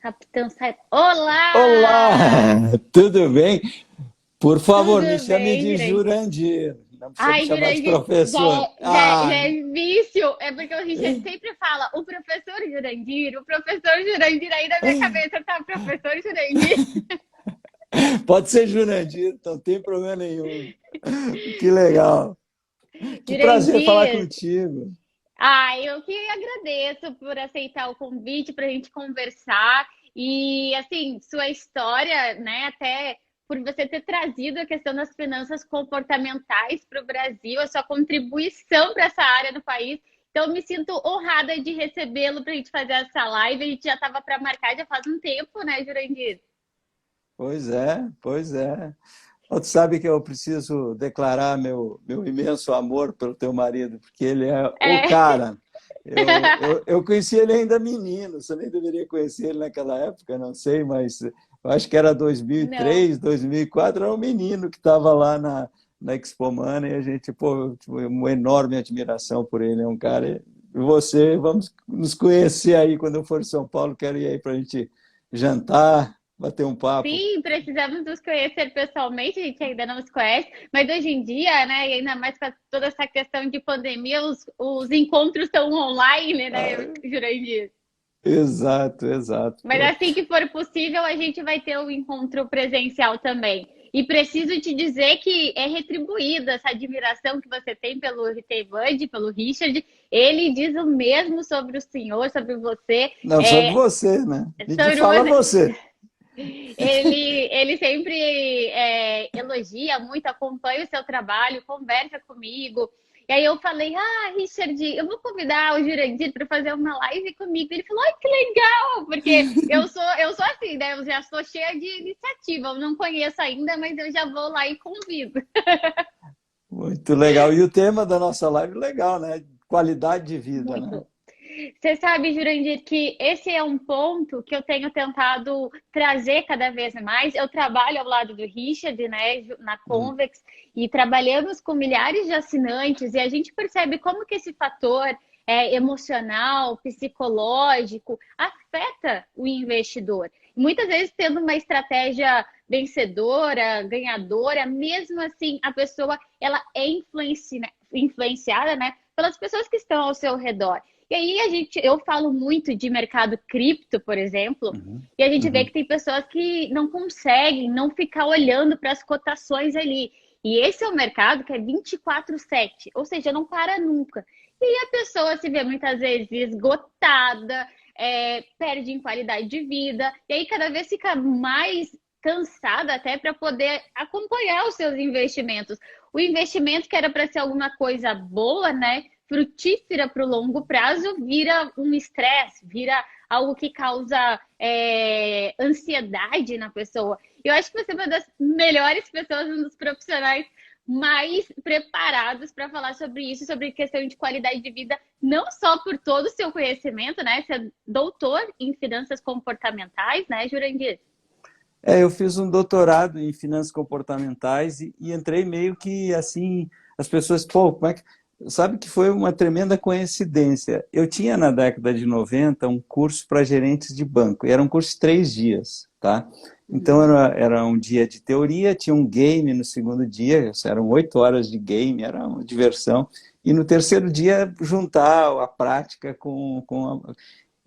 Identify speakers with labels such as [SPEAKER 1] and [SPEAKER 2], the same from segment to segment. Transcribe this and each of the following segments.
[SPEAKER 1] Capitão Sai. Olá!
[SPEAKER 2] Olá, tudo bem? Por favor, me
[SPEAKER 1] Tudo
[SPEAKER 2] chame
[SPEAKER 1] bem,
[SPEAKER 2] de
[SPEAKER 1] Jurandir?
[SPEAKER 2] Jurandir. Não precisa me
[SPEAKER 1] Ai,
[SPEAKER 2] chamar de
[SPEAKER 1] Jurandir,
[SPEAKER 2] professor.
[SPEAKER 1] já é vício. É porque o Richard sempre fala o professor Jurandir, aí na minha cabeça tá o professor Jurandir.
[SPEAKER 2] Pode ser Jurandir, não tem problema nenhum. Que legal. Que prazer falar
[SPEAKER 1] Jurandir,
[SPEAKER 2] contigo.
[SPEAKER 1] eu que agradeço por aceitar o convite para a gente conversar. E, assim, sua história, né, até por você ter trazido a questão das finanças comportamentais para o Brasil, a sua contribuição para essa área do país. Então, me sinto honrada de recebê-lo para a gente fazer essa live. A gente já estava para marcar já faz um tempo, né, Jurandir?
[SPEAKER 2] Pois é, pois é. Tu sabe que eu preciso declarar meu imenso amor pelo teu marido, porque ele é o
[SPEAKER 1] É.
[SPEAKER 2] cara. Eu conheci ele ainda menino, você nem deveria conhecer ele naquela época, não sei, mas eu acho que era
[SPEAKER 1] Não.
[SPEAKER 2] 2003, 2004, era um menino que estava lá na Expo Mana e a gente, pô, uma enorme admiração por ele, é um cara. E você, vamos nos conhecer aí quando eu for em São Paulo, quero ir aí para a gente jantar, bater um papo.
[SPEAKER 1] Sim, precisamos nos conhecer pessoalmente, a gente ainda não se conhece, mas hoje em dia, né, e ainda mais com toda essa questão de pandemia, os encontros estão online, né, Jurandir?
[SPEAKER 2] Exato, exato.
[SPEAKER 1] Mas assim que for possível, a gente vai ter o encontro presencial também. E preciso te dizer que é retribuída essa admiração que você tem pelo Ritevande, pelo Richard. Ele diz o mesmo sobre o senhor, sobre você.
[SPEAKER 2] Não, sobre
[SPEAKER 1] É,
[SPEAKER 2] você, né? Me
[SPEAKER 1] sobre
[SPEAKER 2] fala
[SPEAKER 1] você.
[SPEAKER 2] você.
[SPEAKER 1] Ele sempre elogia muito, acompanha o seu trabalho, conversa comigo. E aí eu falei, Richard, eu vou convidar o Jurandir para fazer uma live comigo. Ele falou, ai, que legal! Porque eu sou assim, né? Eu já sou cheia de iniciativa. Eu não conheço ainda, mas eu já vou lá e convido.
[SPEAKER 2] Muito legal. E o tema da nossa live, legal, né? Qualidade de vida, né?
[SPEAKER 1] Muito. Você sabe, Jurandir, que esse é um ponto que eu tenho tentado trazer cada vez mais. Eu trabalho ao lado do Richard, né, na
[SPEAKER 2] Hum.
[SPEAKER 1] Convex, e trabalhamos com milhares de assinantes, e a gente percebe como que esse fator emocional, psicológico, afeta o investidor. Muitas vezes, tendo uma estratégia vencedora, ganhadora, mesmo assim, a pessoa ela é influenciada, né, pelas pessoas que estão ao seu redor. E aí eu falo muito de mercado cripto, por exemplo,
[SPEAKER 2] Uhum.
[SPEAKER 1] e a gente vê
[SPEAKER 2] Uhum.
[SPEAKER 1] que tem pessoas que não conseguem não ficar olhando para as cotações ali. E esse é um mercado que é 24/7, ou seja, não para nunca. E aí a pessoa se vê muitas vezes esgotada, perde em qualidade de vida, e aí cada vez fica mais cansada até para poder acompanhar os seus investimentos. O investimento que era para ser alguma coisa boa, né? Frutífera para o longo prazo, vira um estresse, vira algo que causa ansiedade na pessoa. Eu acho que você é uma das melhores pessoas, um dos profissionais mais preparados para falar sobre isso, sobre questão de qualidade de vida, não só por todo o seu conhecimento, né? Você é doutor em finanças comportamentais, né, Jurandir?
[SPEAKER 2] Eu fiz um doutorado em finanças comportamentais e entrei meio que assim, as pessoas, pô, como é que. Sabe que foi uma tremenda coincidência. Eu tinha na década de 90 um curso para gerentes de banco, e era um curso de 3 dias, tá? Então
[SPEAKER 1] Uhum.
[SPEAKER 2] era um dia de teoria, tinha um game no segundo dia, eram 8 horas de game, era uma diversão. E no terceiro dia juntar a prática com.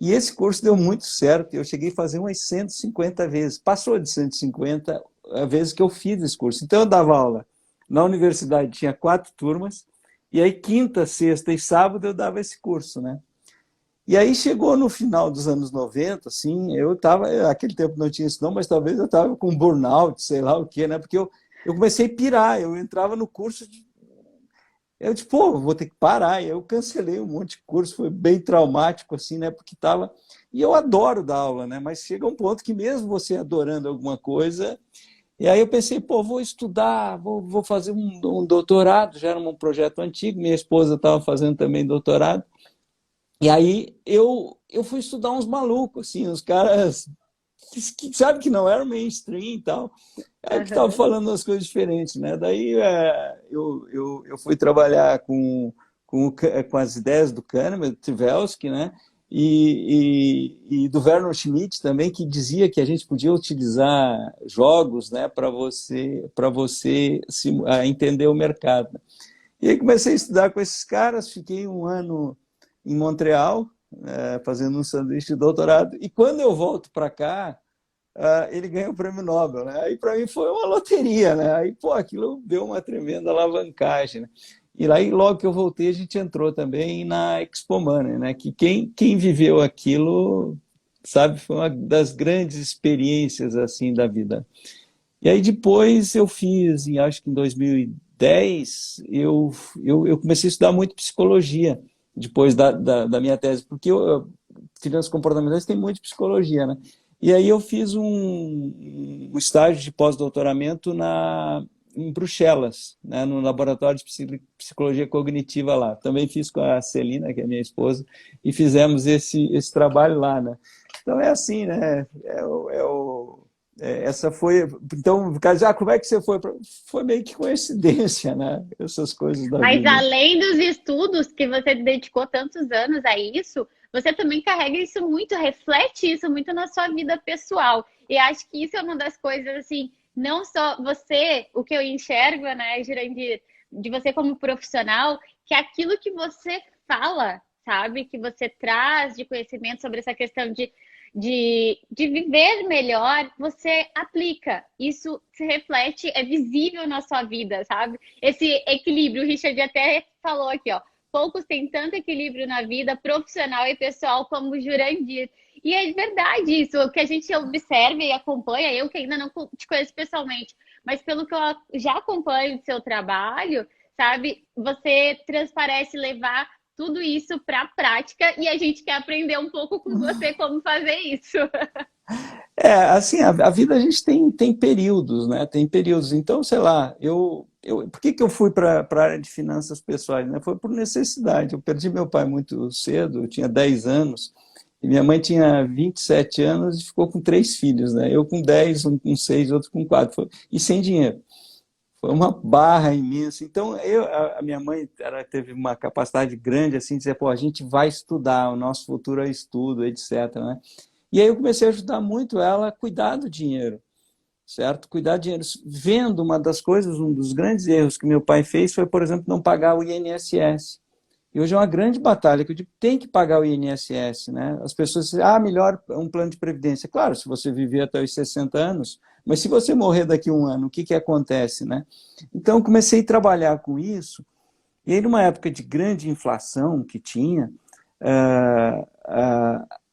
[SPEAKER 2] E esse curso deu muito certo, eu cheguei a fazer umas 150 vezes, passou de 150 vezes que eu fiz esse curso. Então eu dava aula na universidade, tinha 4 turmas, e aí quinta, sexta e sábado eu dava esse curso, né? E aí chegou no final dos anos 90, assim, eu estava, aquele tempo não tinha isso não, mas talvez eu estava com burnout, sei lá o quê, né? Porque eu comecei a pirar, eu entrava no curso, eu disse, pô, vou ter que parar. E eu cancelei um monte de curso, foi bem traumático, assim, né? Porque estava. E eu adoro dar aula, né? Mas chega um ponto que, mesmo você adorando alguma coisa. E aí eu pensei, pô, vou estudar, vou fazer um doutorado. Já era um projeto antigo, minha esposa estava fazendo também doutorado. E aí eu fui estudar uns malucos, assim, uns caras que sabe que não era mainstream e tal. Aí que estava
[SPEAKER 1] Aham.
[SPEAKER 2] falando umas coisas diferentes, né? Daí eu fui trabalhar com as ideias do Kahneman, do Tversky, né? e do Werner Schmidt também, que dizia que a gente podia utilizar jogos, né, para você entender o mercado. E aí comecei a estudar com esses caras, fiquei um ano em Montreal, fazendo um sanduíche de doutorado, e quando eu volto para cá, ele ganha o prêmio Nobel, né? Aí para mim foi uma loteria, né? Aí, pô, aquilo deu uma tremenda alavancagem, né? E lá, logo que eu voltei, a gente entrou também na Expo Money, né? Que quem viveu aquilo, sabe, foi uma das grandes experiências, assim, da vida. E aí depois eu fiz, acho que em 2010, eu comecei a estudar muito psicologia, depois da minha tese, porque finanças comportamentais tem muito psicologia, né? E aí eu fiz um estágio de pós-doutoramento em Bruxelas, né, no laboratório de psicologia cognitiva lá. Também fiz com a Celina, que é minha esposa, e fizemos esse trabalho lá, né? Então é assim, né? Essa foi... Então, como é que você foi? Foi meio que coincidência, né? Essas coisas da
[SPEAKER 1] Mas
[SPEAKER 2] vida.
[SPEAKER 1] além dos estudos que você dedicou tantos anos a isso, você também carrega isso muito, reflete isso muito na sua vida pessoal. E acho que isso é uma das coisas, assim, não só você, o que eu enxergo, né, Jurandir, de você como profissional, que é aquilo que você fala, sabe? Que você traz de conhecimento sobre essa questão de viver melhor, você aplica. Isso se reflete, é visível na sua vida, sabe? Esse equilíbrio, o Richard até falou aqui, ó. Poucos têm tanto equilíbrio na vida profissional e pessoal como o Jurandir. E é verdade isso, o que a gente observa e acompanha, eu que ainda não te conheço pessoalmente, mas pelo que eu já acompanho do seu trabalho, sabe? Você transparece levar tudo isso para a prática e a gente quer aprender um pouco com você como fazer isso.
[SPEAKER 2] Assim, a vida a gente tem períodos, né? Tem períodos. Então, sei lá, por que eu fui para a área de finanças pessoais, né? Foi por necessidade. Eu perdi meu pai muito cedo, eu tinha 10 anos, e minha mãe tinha 27 anos e ficou com 3 filhos, né? Eu com 10, um com 6, outro com 4, e sem dinheiro. Foi uma barra imensa. Então, a minha mãe teve uma capacidade grande assim, de dizer, pô, a gente vai estudar, o nosso futuro é estudo, etc., né? E aí eu comecei a ajudar muito ela a cuidar do dinheiro, certo? Cuidar do dinheiro. Vendo uma das coisas, um dos grandes erros que meu pai fez foi, por exemplo, não pagar o INSS. E hoje é uma grande batalha, que eu digo, tem que pagar o INSS, né? As pessoas dizem, melhor um plano de previdência. Claro, se você viver até os 60 anos, mas se você morrer daqui a um ano, o que acontece, né? Então, eu comecei a trabalhar com isso, e aí, numa época de grande inflação que tinha,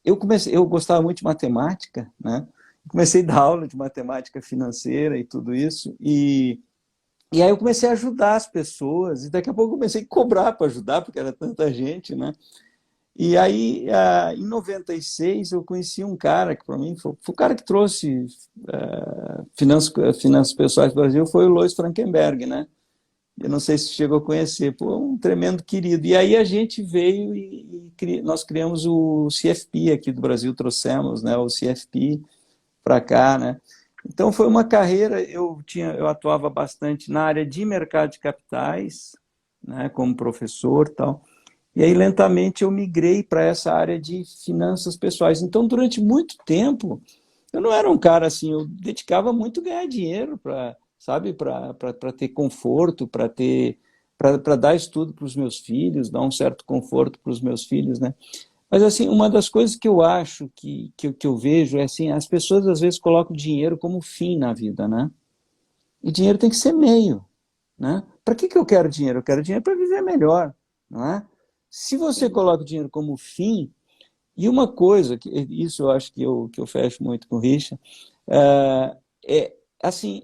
[SPEAKER 2] eu gostava muito de matemática, né? Comecei a dar aula de matemática financeira e tudo isso, e aí eu comecei a ajudar as pessoas, e daqui a pouco eu comecei a cobrar para ajudar, porque era tanta gente, né? E aí, em 96, eu conheci um cara que, para mim, foi o cara que trouxe finanças pessoais para o Brasil, foi o Lois Frankenberg, né? Eu não sei se chegou a conhecer, pô, um tremendo querido. E aí a gente veio nós criamos o CFP aqui do Brasil, trouxemos, né, o CFP para cá, né? Então foi uma carreira, eu atuava bastante na área de mercado de capitais, né, como professor e tal. E aí lentamente eu migrei para essa área de finanças pessoais. Então durante muito tempo eu não era um cara assim, eu dedicava muito a ganhar dinheiro para, sabe, para ter conforto, para dar estudo para os meus filhos, dar um certo conforto para os meus filhos, né? Mas assim, uma das coisas que eu acho que eu vejo é assim, as pessoas às vezes colocam dinheiro como fim na vida, né? E dinheiro tem que ser meio, né? Para que eu quero dinheiro? Eu quero dinheiro para viver melhor, não é? Se você coloca o dinheiro como fim, e uma coisa, isso eu acho que eu fecho muito com o Richard, assim,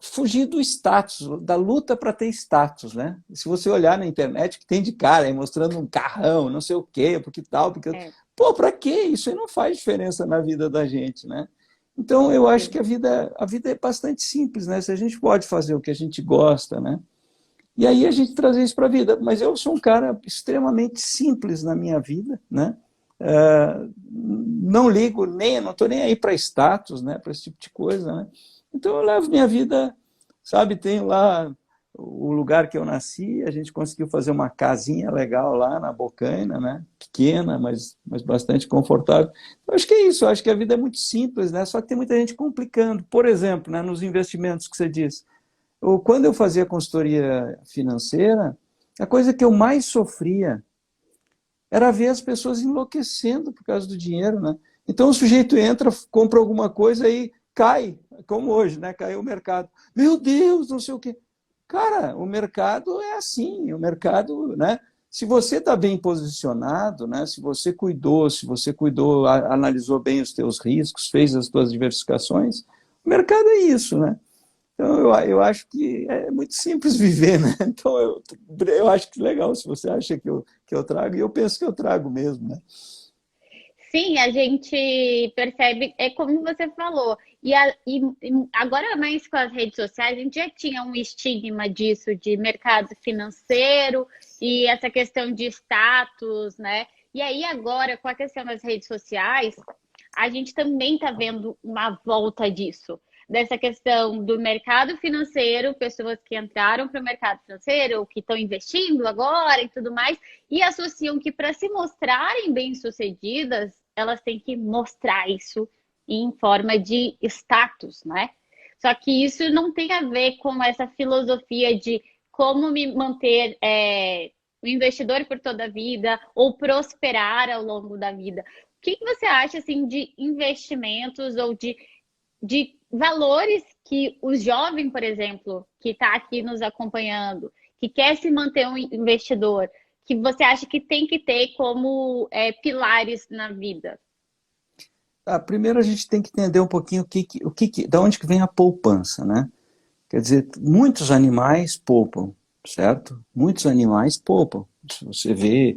[SPEAKER 2] fugir do status, da luta para ter status, né? Se você olhar na internet, que tem de cara aí mostrando um carrão, não sei o quê, porque tal, porque... Pô, para quê? Isso aí não faz diferença na vida da gente, né? Então, eu acho que a vida é bastante simples, né? Se a gente pode fazer o que a gente gosta, né? E aí a gente trazer isso para a vida. Mas eu sou um cara extremamente simples na minha vida, né? Não ligo, não estou nem aí para status, né? Para esse tipo de coisa, né? Então eu levo minha vida, sabe? Tenho lá o lugar que eu nasci, a gente conseguiu fazer uma casinha legal lá na Bocaina, né? Pequena, mas bastante confortável. Eu acho que é isso, eu acho que a vida é muito simples, né? Só que tem muita gente complicando. Por exemplo, né, nos investimentos que você disse. Quando eu fazia consultoria financeira, a coisa que eu mais sofria era ver as pessoas enlouquecendo por causa do dinheiro, né? Então o sujeito entra, compra alguma coisa e cai, como hoje, né? Caiu o mercado. Meu Deus, não sei o quê. Cara, o mercado é assim, o mercado, né? Se você está bem posicionado, né? Se você cuidou, analisou bem os teus riscos, fez as tuas diversificações, o mercado é isso, né? Então, eu acho que é muito simples viver, né? Então, eu acho que legal se você acha que eu trago, e eu penso que eu trago mesmo, né?
[SPEAKER 1] Sim, a gente percebe, é como você falou, e agora mais com as redes sociais, a gente já tinha um estigma disso, de mercado financeiro e essa questão de status, né? E aí agora, com a questão das redes sociais, a gente também está vendo uma volta disso, dessa questão do mercado financeiro, pessoas que entraram para o mercado financeiro, ou que estão investindo agora e tudo mais, e associam que para se mostrarem bem-sucedidas, elas têm que mostrar isso em forma de status, né? Só que isso não tem a ver com essa filosofia de como me manter o investidor por toda a vida ou prosperar ao longo da vida. O que você acha assim de investimentos ou de valores que o jovem, por exemplo, que está aqui nos acompanhando, que quer se manter um investidor, que você acha que tem que ter como pilares na vida?
[SPEAKER 2] Primeiro a gente tem que entender um pouquinho da onde que vem a poupança, né? Quer dizer, muitos animais poupam, certo? Muitos animais poupam. Se você vê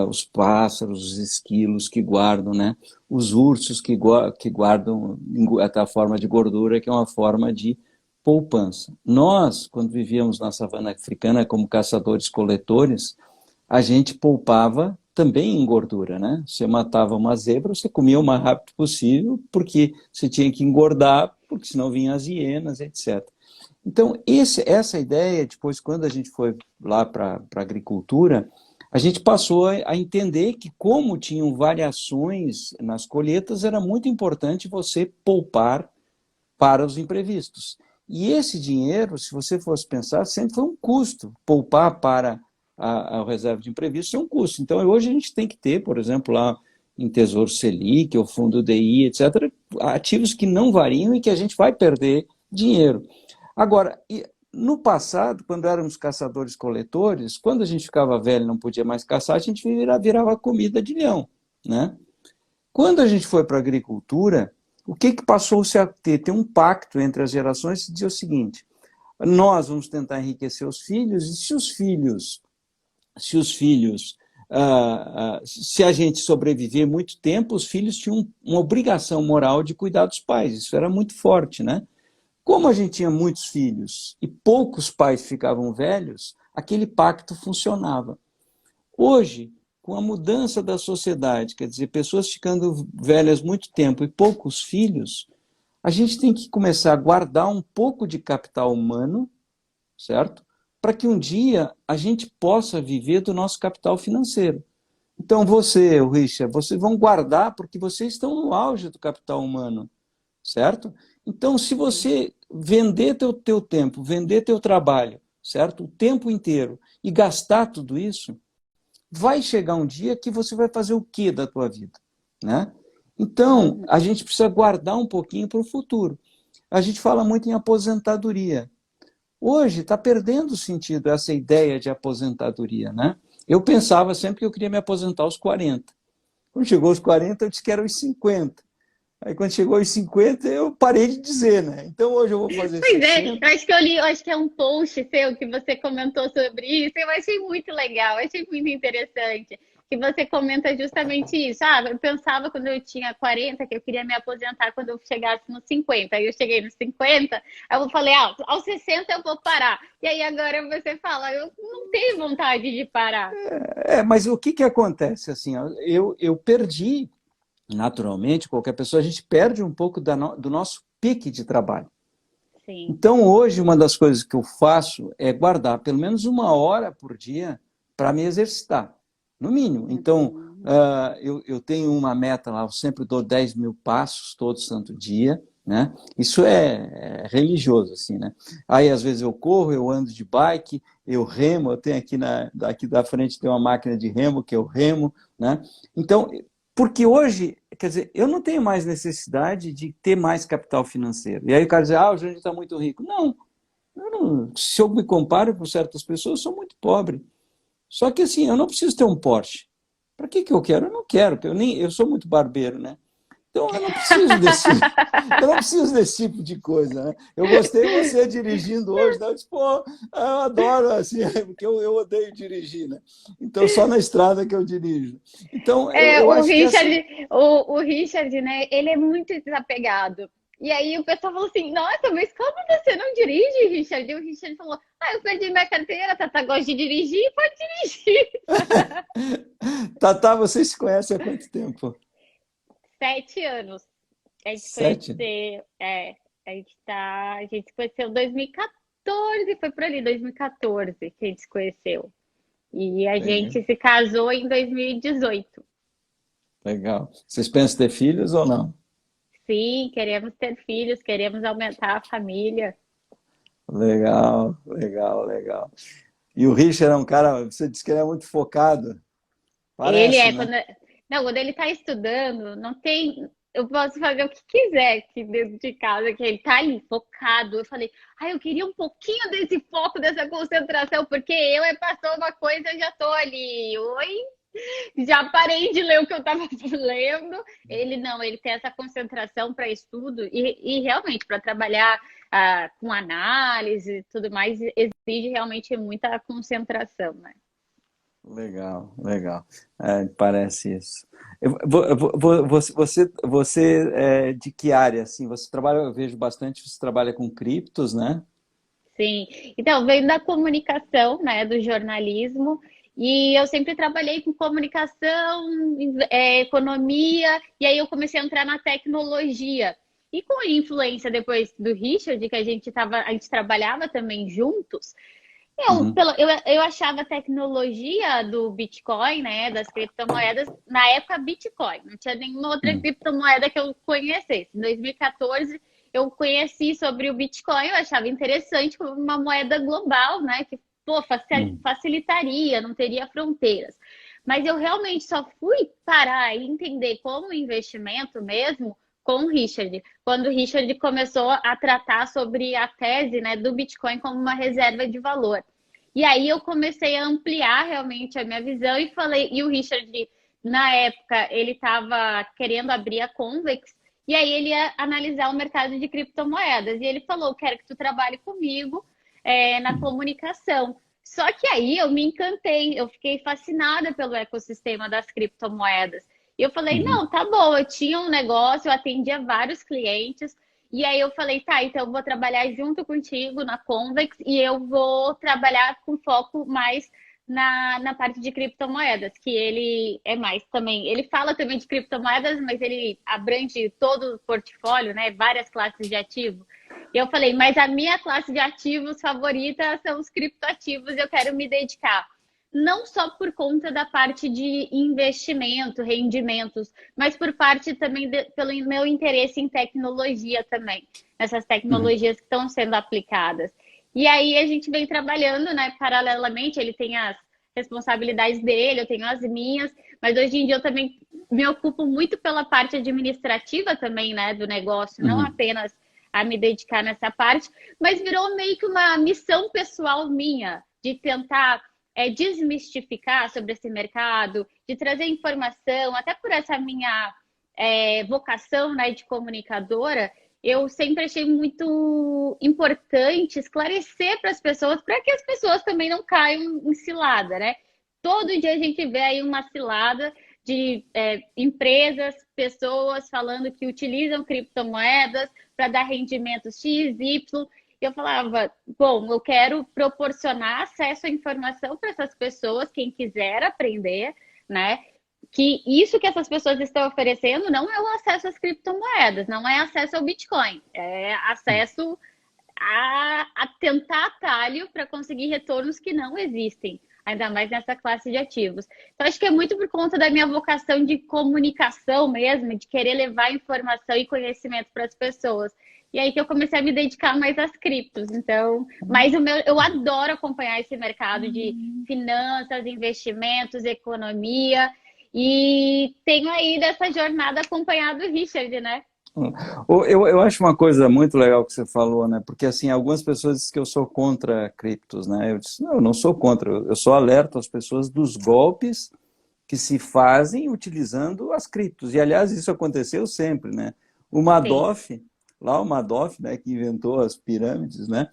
[SPEAKER 2] os pássaros, os esquilos que guardam, né? Os ursos que guardam a forma de gordura, que é uma forma de poupança. Nós, quando vivíamos na savana africana como caçadores-coletores, a gente poupava também em gordura, né? Você matava uma zebra, você comia o mais rápido possível, porque você tinha que engordar, porque senão vinham as hienas, etc. Então, essa ideia, depois, quando a gente foi lá para a agricultura, a gente passou a entender que, como tinham variações nas colheitas, era muito importante você poupar para os imprevistos. E esse dinheiro, se você fosse pensar, sempre foi um custo. Poupar para a reserva de imprevistos é um custo. Então, hoje a gente tem que ter, por exemplo, lá em Tesouro Selic, ou Fundo DI, etc., ativos que não variam e que a gente vai perder dinheiro. Agora, no passado, quando éramos caçadores-coletores, quando a gente ficava velho e não podia mais caçar, a gente virava comida de leão, né? Quando a gente foi para a agricultura, o que passou-se a ter? Tem um pacto entre as gerações que dizia o seguinte: nós vamos tentar enriquecer os filhos, e se a gente sobreviver muito tempo, os filhos tinham uma obrigação moral de cuidar dos pais. Isso era muito forte, né? Como a gente tinha muitos filhos e poucos pais ficavam velhos, aquele pacto funcionava. Hoje, com a mudança da sociedade, quer dizer, pessoas ficando velhas muito tempo e poucos filhos, a gente tem que começar a guardar um pouco de capital humano, certo? Para que um dia a gente possa viver do nosso capital financeiro. Então você, Richard, vocês vão guardar porque vocês estão no auge do capital humano, certo? Então, se você vender teu tempo, vender teu trabalho, certo? O tempo inteiro e gastar tudo isso, vai chegar um dia que você vai fazer o quê da tua vida, né? Então, a gente precisa guardar um pouquinho para o futuro. A gente fala muito em aposentadoria. Hoje está perdendo o sentido essa ideia de aposentadoria, né? Eu pensava sempre que eu queria me aposentar aos 40. Quando chegou aos 40, eu disse que era aos 50. Aí quando chegou aos 50, eu parei de dizer, né? Então hoje eu vou fazer
[SPEAKER 1] Pois é,
[SPEAKER 2] 60.
[SPEAKER 1] eu acho que eu li, eu acho que é um post seu que você comentou sobre isso, eu achei muito legal, eu achei muito interessante, que você comenta justamente isso. Eu pensava quando eu tinha 40 que eu queria me aposentar quando eu chegasse nos 50. Aí eu cheguei nos 50, aí eu falei, aos 60 eu vou parar. E aí agora você fala, eu não tenho vontade de parar.
[SPEAKER 2] Mas o que acontece? Assim, ó, eu perdi, naturalmente, qualquer pessoa, a gente perde um pouco do nosso pique de trabalho.
[SPEAKER 1] sim.
[SPEAKER 2] Então, hoje, uma das coisas que eu faço é guardar pelo menos 1 hora por dia para me exercitar, no mínimo. Então,
[SPEAKER 1] Uhum.
[SPEAKER 2] eu tenho uma meta lá, eu sempre dou 10 mil passos todo santo dia, né? Isso é religioso, assim, né? Aí, às vezes, eu corro, eu ando de bike, eu remo, eu tenho aqui da frente tem uma máquina de remo, que eu remo, né? Então, porque hoje, quer dizer, eu não tenho mais necessidade de ter mais capital financeiro. E aí o cara diz, o Júnior está muito rico. Não, se eu me comparo com certas pessoas, eu sou muito pobre. Só que assim, eu não preciso ter um Porsche. Para que eu quero? Eu não quero, porque eu sou muito barbeiro, né? Então eu não preciso desse tipo de coisa, né? Eu gostei você dirigindo hoje, né? Eu disse, pô, eu adoro assim, porque eu odeio dirigir, né? Então só na estrada que eu dirijo. Então eu
[SPEAKER 1] O
[SPEAKER 2] acho que essa.
[SPEAKER 1] Richard, o Richard, né? Ele é muito desapegado. E aí o pessoal falou assim: Nossa, mas como você não dirige, Richard? E o Richard falou: eu perdi minha carteira, Tata gosta de dirigir, pode dirigir.
[SPEAKER 2] Tatá, vocês se conhecem há quanto tempo?
[SPEAKER 1] 7 anos. A gente
[SPEAKER 2] Sete?
[SPEAKER 1] conheceu, a gente se conheceu em 2014, foi por ali, 2014 que a gente se conheceu. E a
[SPEAKER 2] Legal.
[SPEAKER 1] gente se casou em 2018.
[SPEAKER 2] Legal. Vocês pensam ter filhos ou não?
[SPEAKER 1] Sim, queremos ter filhos, queremos aumentar a família.
[SPEAKER 2] Legal, legal, legal. E o Richard é um cara, você disse que ele é muito focado.
[SPEAKER 1] Ele
[SPEAKER 2] Parece,
[SPEAKER 1] é,
[SPEAKER 2] né?
[SPEAKER 1] não, quando ele está estudando, não tem. Eu posso fazer o que quiser aqui dentro de casa, que ele tá ali, focado. Eu falei, eu queria um pouquinho desse foco, dessa concentração, porque passou uma coisa, eu já tô ali. Oi, já parei de ler o que eu estava lendo. Ele não, ele tem essa concentração para estudo e realmente para trabalhar com análise e tudo mais, exige realmente muita concentração, né?
[SPEAKER 2] Legal, legal. Parece isso. Você é de que área? Assim, você trabalha, eu vejo bastante, você trabalha com criptos, né?
[SPEAKER 1] Sim. Então, veio da comunicação, né, do jornalismo, e eu sempre trabalhei com comunicação, economia, e aí eu comecei a entrar na tecnologia. E com a influência depois do Richard, que a gente trabalhava também juntos,
[SPEAKER 2] Uhum,
[SPEAKER 1] eu achava a tecnologia do Bitcoin, né, das criptomoedas, na época Bitcoin, não tinha nenhuma outra
[SPEAKER 2] uhum,
[SPEAKER 1] criptomoeda que eu conhecesse. Em 2014, eu conheci sobre o Bitcoin, eu achava interessante como uma moeda global, né, que pô,
[SPEAKER 2] uhum,
[SPEAKER 1] facilitaria, não teria fronteiras. Mas eu realmente só fui parar e entender como investimento mesmo com o Richard, quando o Richard começou a tratar sobre a tese, né, do Bitcoin como uma reserva de valor. E aí eu comecei a ampliar realmente a minha visão e falei, e o Richard, na época, ele estava querendo abrir a Convex, e aí ele ia analisar o mercado de criptomoedas. E ele falou: Quero que tu trabalhe comigo na comunicação. Só que aí eu me encantei, eu fiquei fascinada pelo ecossistema das criptomoedas. E eu falei:
[SPEAKER 2] uhum,
[SPEAKER 1] Não, tá bom, eu tinha um negócio, eu atendia vários clientes, e aí eu falei, tá, então eu vou trabalhar junto contigo na Convex e eu vou trabalhar com foco mais na parte de criptomoedas, que ele é mais também. Ele fala também de criptomoedas, mas ele abrange todo o portfólio, né? Várias classes de ativo. E eu falei, mas a minha classe de ativos favorita são os criptoativos, eu quero me dedicar. Não só por conta da parte de investimento, rendimentos, mas por parte também pelo meu interesse em tecnologia também, nessas
[SPEAKER 2] uhum.
[SPEAKER 1] tecnologias que estão sendo aplicadas. E aí a gente vem trabalhando, né, paralelamente, ele tem as responsabilidades dele, eu tenho as minhas, mas hoje em dia eu também me ocupo muito pela parte administrativa também, né, do negócio, não
[SPEAKER 2] Uhum.
[SPEAKER 1] apenas a me dedicar nessa parte, mas virou meio que uma missão pessoal minha de tentar desmistificar sobre esse mercado, de trazer informação, até por essa minha vocação, né, de comunicadora, eu sempre achei muito importante esclarecer para as pessoas, para que as pessoas também não caiam em cilada, né? Todo dia a gente vê aí uma cilada de empresas, pessoas falando que utilizam criptomoedas para dar rendimentos X, Y. Eu falava, bom, eu quero proporcionar acesso à informação para essas pessoas, quem quiser aprender, né? Que isso que essas pessoas estão oferecendo não é o acesso às criptomoedas, não é acesso ao Bitcoin, é acesso a tentar atalho para conseguir retornos que não existem, ainda mais nessa classe de ativos. Então, acho que é muito por conta da minha vocação de comunicação mesmo, de querer levar informação e conhecimento para as pessoas. E aí que eu comecei a me dedicar mais às criptos. Então, mas eu adoro acompanhar esse mercado de finanças, investimentos, economia. E tenho aí dessa jornada acompanhado o Richard, né?
[SPEAKER 2] Eu acho uma coisa muito legal que você falou, né? Porque assim, algumas pessoas dizem que eu sou contra criptos, né? Eu disse, não, eu não sou contra, eu só alerto as pessoas dos golpes que se fazem utilizando as criptos. E, aliás, isso aconteceu sempre, né? O
[SPEAKER 1] Sim.
[SPEAKER 2] Madoff, lá o Madoff, né, que inventou as pirâmides, né?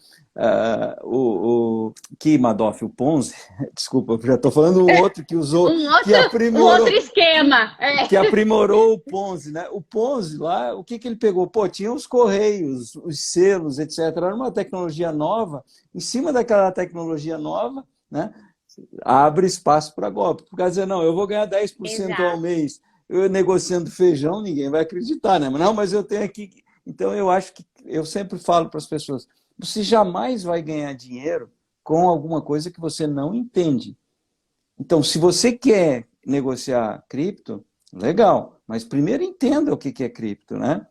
[SPEAKER 2] Que Madoff, o Ponzi, desculpa, já estou falando um outro que usou,
[SPEAKER 1] Um outro esquema.
[SPEAKER 2] que aprimorou o Ponzi, né? O Ponzi lá, o que ele pegou? Pô, tinha os correios, os selos, etc. Era uma tecnologia nova. Em cima daquela tecnologia nova, né, abre espaço para golpe. Por causa de dizer, não, eu vou ganhar 10% ao
[SPEAKER 1] Exato.
[SPEAKER 2] mês. Eu negociando feijão, ninguém vai acreditar, né? Não, mas eu tenho aqui. Então, eu acho que eu sempre falo para as pessoas: você jamais vai ganhar dinheiro com alguma coisa que você não entende. Então, se você quer negociar cripto, legal, mas primeiro entenda o que é cripto, né?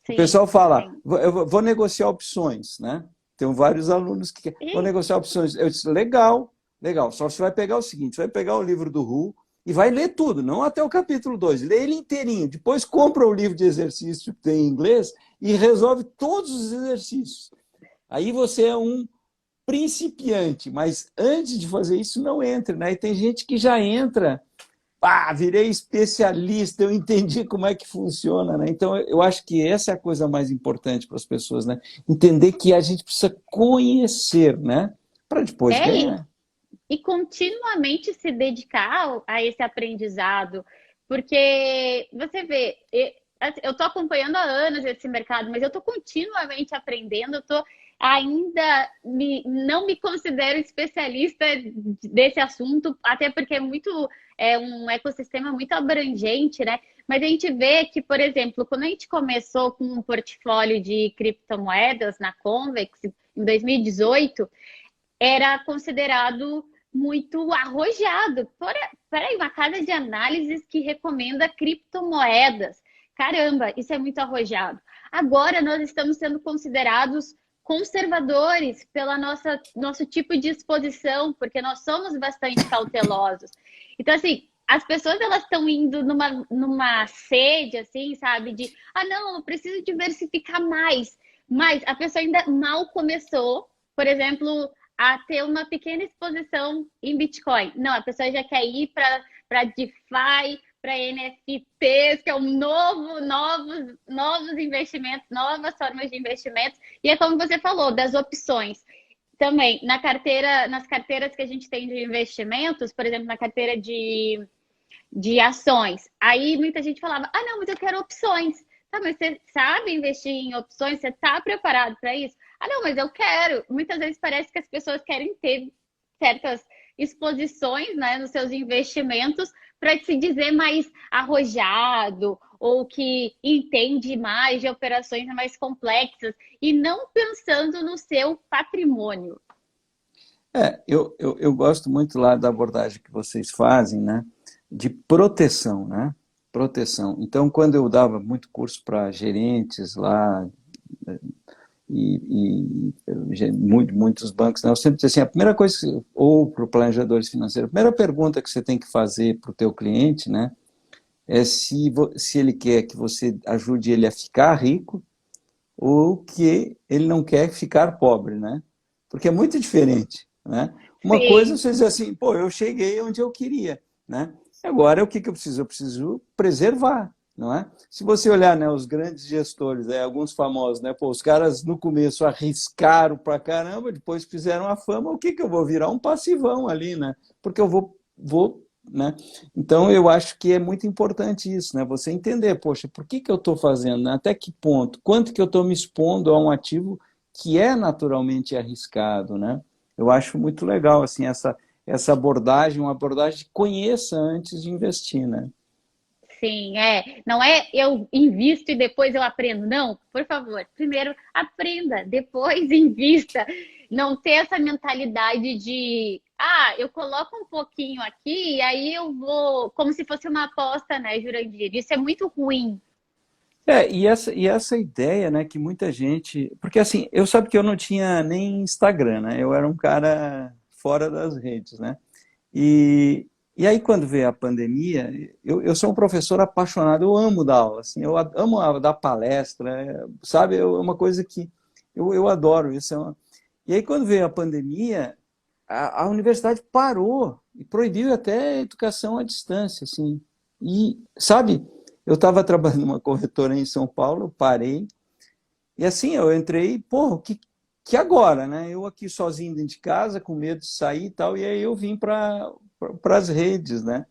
[SPEAKER 2] O
[SPEAKER 1] Sim,
[SPEAKER 2] pessoal fala,
[SPEAKER 1] sim.
[SPEAKER 2] eu vou negociar opções, né? Tenho vários alunos que vão
[SPEAKER 1] E,
[SPEAKER 2] negociar opções. Eu disse, legal, legal. Só você vai pegar o seguinte, você vai pegar o livro do Ru e vai ler tudo, não até o capítulo 2, lê ele inteirinho. Depois compra o livro de exercício que tem em inglês e resolve todos os exercícios. Aí você é um principiante, mas antes de fazer isso, não entre, né? E tem gente que já entra, virei especialista, eu entendi como é que funciona, né? Então, eu acho que essa é a coisa mais importante para as pessoas, né? Entender que a gente precisa conhecer, né? Para depois
[SPEAKER 1] é,
[SPEAKER 2] ganhar.
[SPEAKER 1] e continuamente se dedicar a esse aprendizado, porque você vê, eu estou acompanhando há anos esse mercado, mas eu estou continuamente aprendendo, eu estou ainda não me considero especialista desse assunto, até porque é um ecossistema muito abrangente, né? Mas a gente vê que, por exemplo, quando a gente começou com um portfólio de criptomoedas na Convex em 2018, era considerado muito arrojado. Peraí, uma casa de análises que recomenda criptomoedas. Caramba, isso é muito arrojado. Agora nós estamos sendo considerados conservadores pela nosso tipo de exposição, porque nós somos bastante cautelosos. Então, assim, as pessoas elas estão indo numa sede, assim, sabe, de não, eu preciso diversificar mais. Mas a pessoa ainda mal começou, por exemplo, a ter uma pequena exposição em Bitcoin. Não, a pessoa já quer ir para DeFi, para NFTs, que é novos investimentos, novas formas de investimentos. E é como você falou, das opções. Também, nas carteiras que a gente tem de investimentos, por exemplo, na carteira de ações. Aí muita gente falava, não, mas eu quero opções. Tá, mas você sabe investir em opções? Você está preparado para isso? Não, mas eu quero. Muitas vezes parece que as pessoas querem ter certas exposições, né, nos seus investimentos para se dizer mais arrojado ou que entende mais de operações mais complexas e não pensando no seu patrimônio.
[SPEAKER 2] Eu gosto muito lá da abordagem que vocês fazem, né? De proteção, né? Proteção. Então, quando eu dava muito curso para gerentes lá muitos bancos, né, eu sempre dizia assim, a primeira coisa, ou para planejadores financeiros, a primeira pergunta que você tem que fazer para o teu cliente, né, é se ele quer que você ajude ele a ficar rico ou que ele não quer ficar pobre, né? Porque é muito diferente, né? Uma coisa é
[SPEAKER 1] Sim,
[SPEAKER 2] você dizer assim, pô, eu cheguei onde eu queria, né? Agora, o que eu preciso? Eu preciso preservar, não é? Se você olhar, né, os grandes gestores, né, alguns famosos, né, pô, os caras no começo arriscaram pra caramba, depois fizeram a fama, o que eu vou virar? Um passivão ali, né? Porque eu vou, né? Então, eu acho que é muito importante isso, né? Você entender, poxa, por que eu estou fazendo? Né? Até que ponto? Quanto que eu estou me expondo a um ativo que é naturalmente arriscado, né? Eu acho muito legal, assim, essa abordagem, uma abordagem de conheça antes de investir, né?
[SPEAKER 1] Sim, é. Não é eu invisto e depois eu aprendo. Não, por favor. Primeiro aprenda, depois invista. Não ter essa mentalidade de, eu coloco um pouquinho aqui e aí eu vou, como se fosse uma aposta, né, Jurandir? Isso é muito ruim.
[SPEAKER 2] E essa ideia, né, que muita gente... Porque assim, eu sabe que eu não tinha nem Instagram, né? Eu era um cara fora das redes, né? E aí, quando veio a pandemia, eu sou um professor apaixonado, eu amo dar aula, assim, eu amo dar palestra, sabe? É uma coisa que eu adoro. E aí, quando veio a pandemia, a universidade parou e proibiu até a educação à distância, assim. E, sabe, eu estava trabalhando numa corretora em São Paulo, eu parei, e assim, eu entrei, porra, que agora, né? Eu aqui sozinho dentro de casa, com medo de sair e tal, e aí eu vim para as redes, né?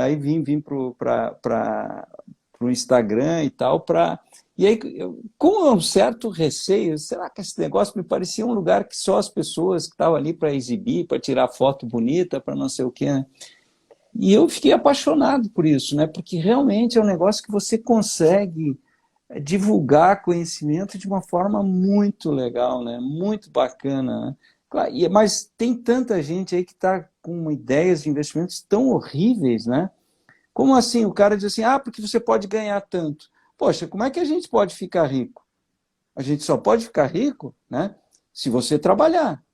[SPEAKER 2] Aí vim para o Instagram e tal, e aí, com um certo receio, será que esse negócio me parecia um lugar que só as pessoas que estavam ali para exibir, para tirar foto bonita, para não sei o quê, né? E eu fiquei apaixonado por isso, né? Porque realmente é um negócio que você consegue divulgar conhecimento de uma forma muito legal, né? Muito bacana, né? Claro, mas tem tanta gente aí que está com ideias de investimentos tão horríveis, né? Como assim? O cara diz assim, porque você pode ganhar tanto. Poxa, como é que a gente pode ficar rico? A gente só pode ficar rico, né, se você trabalhar.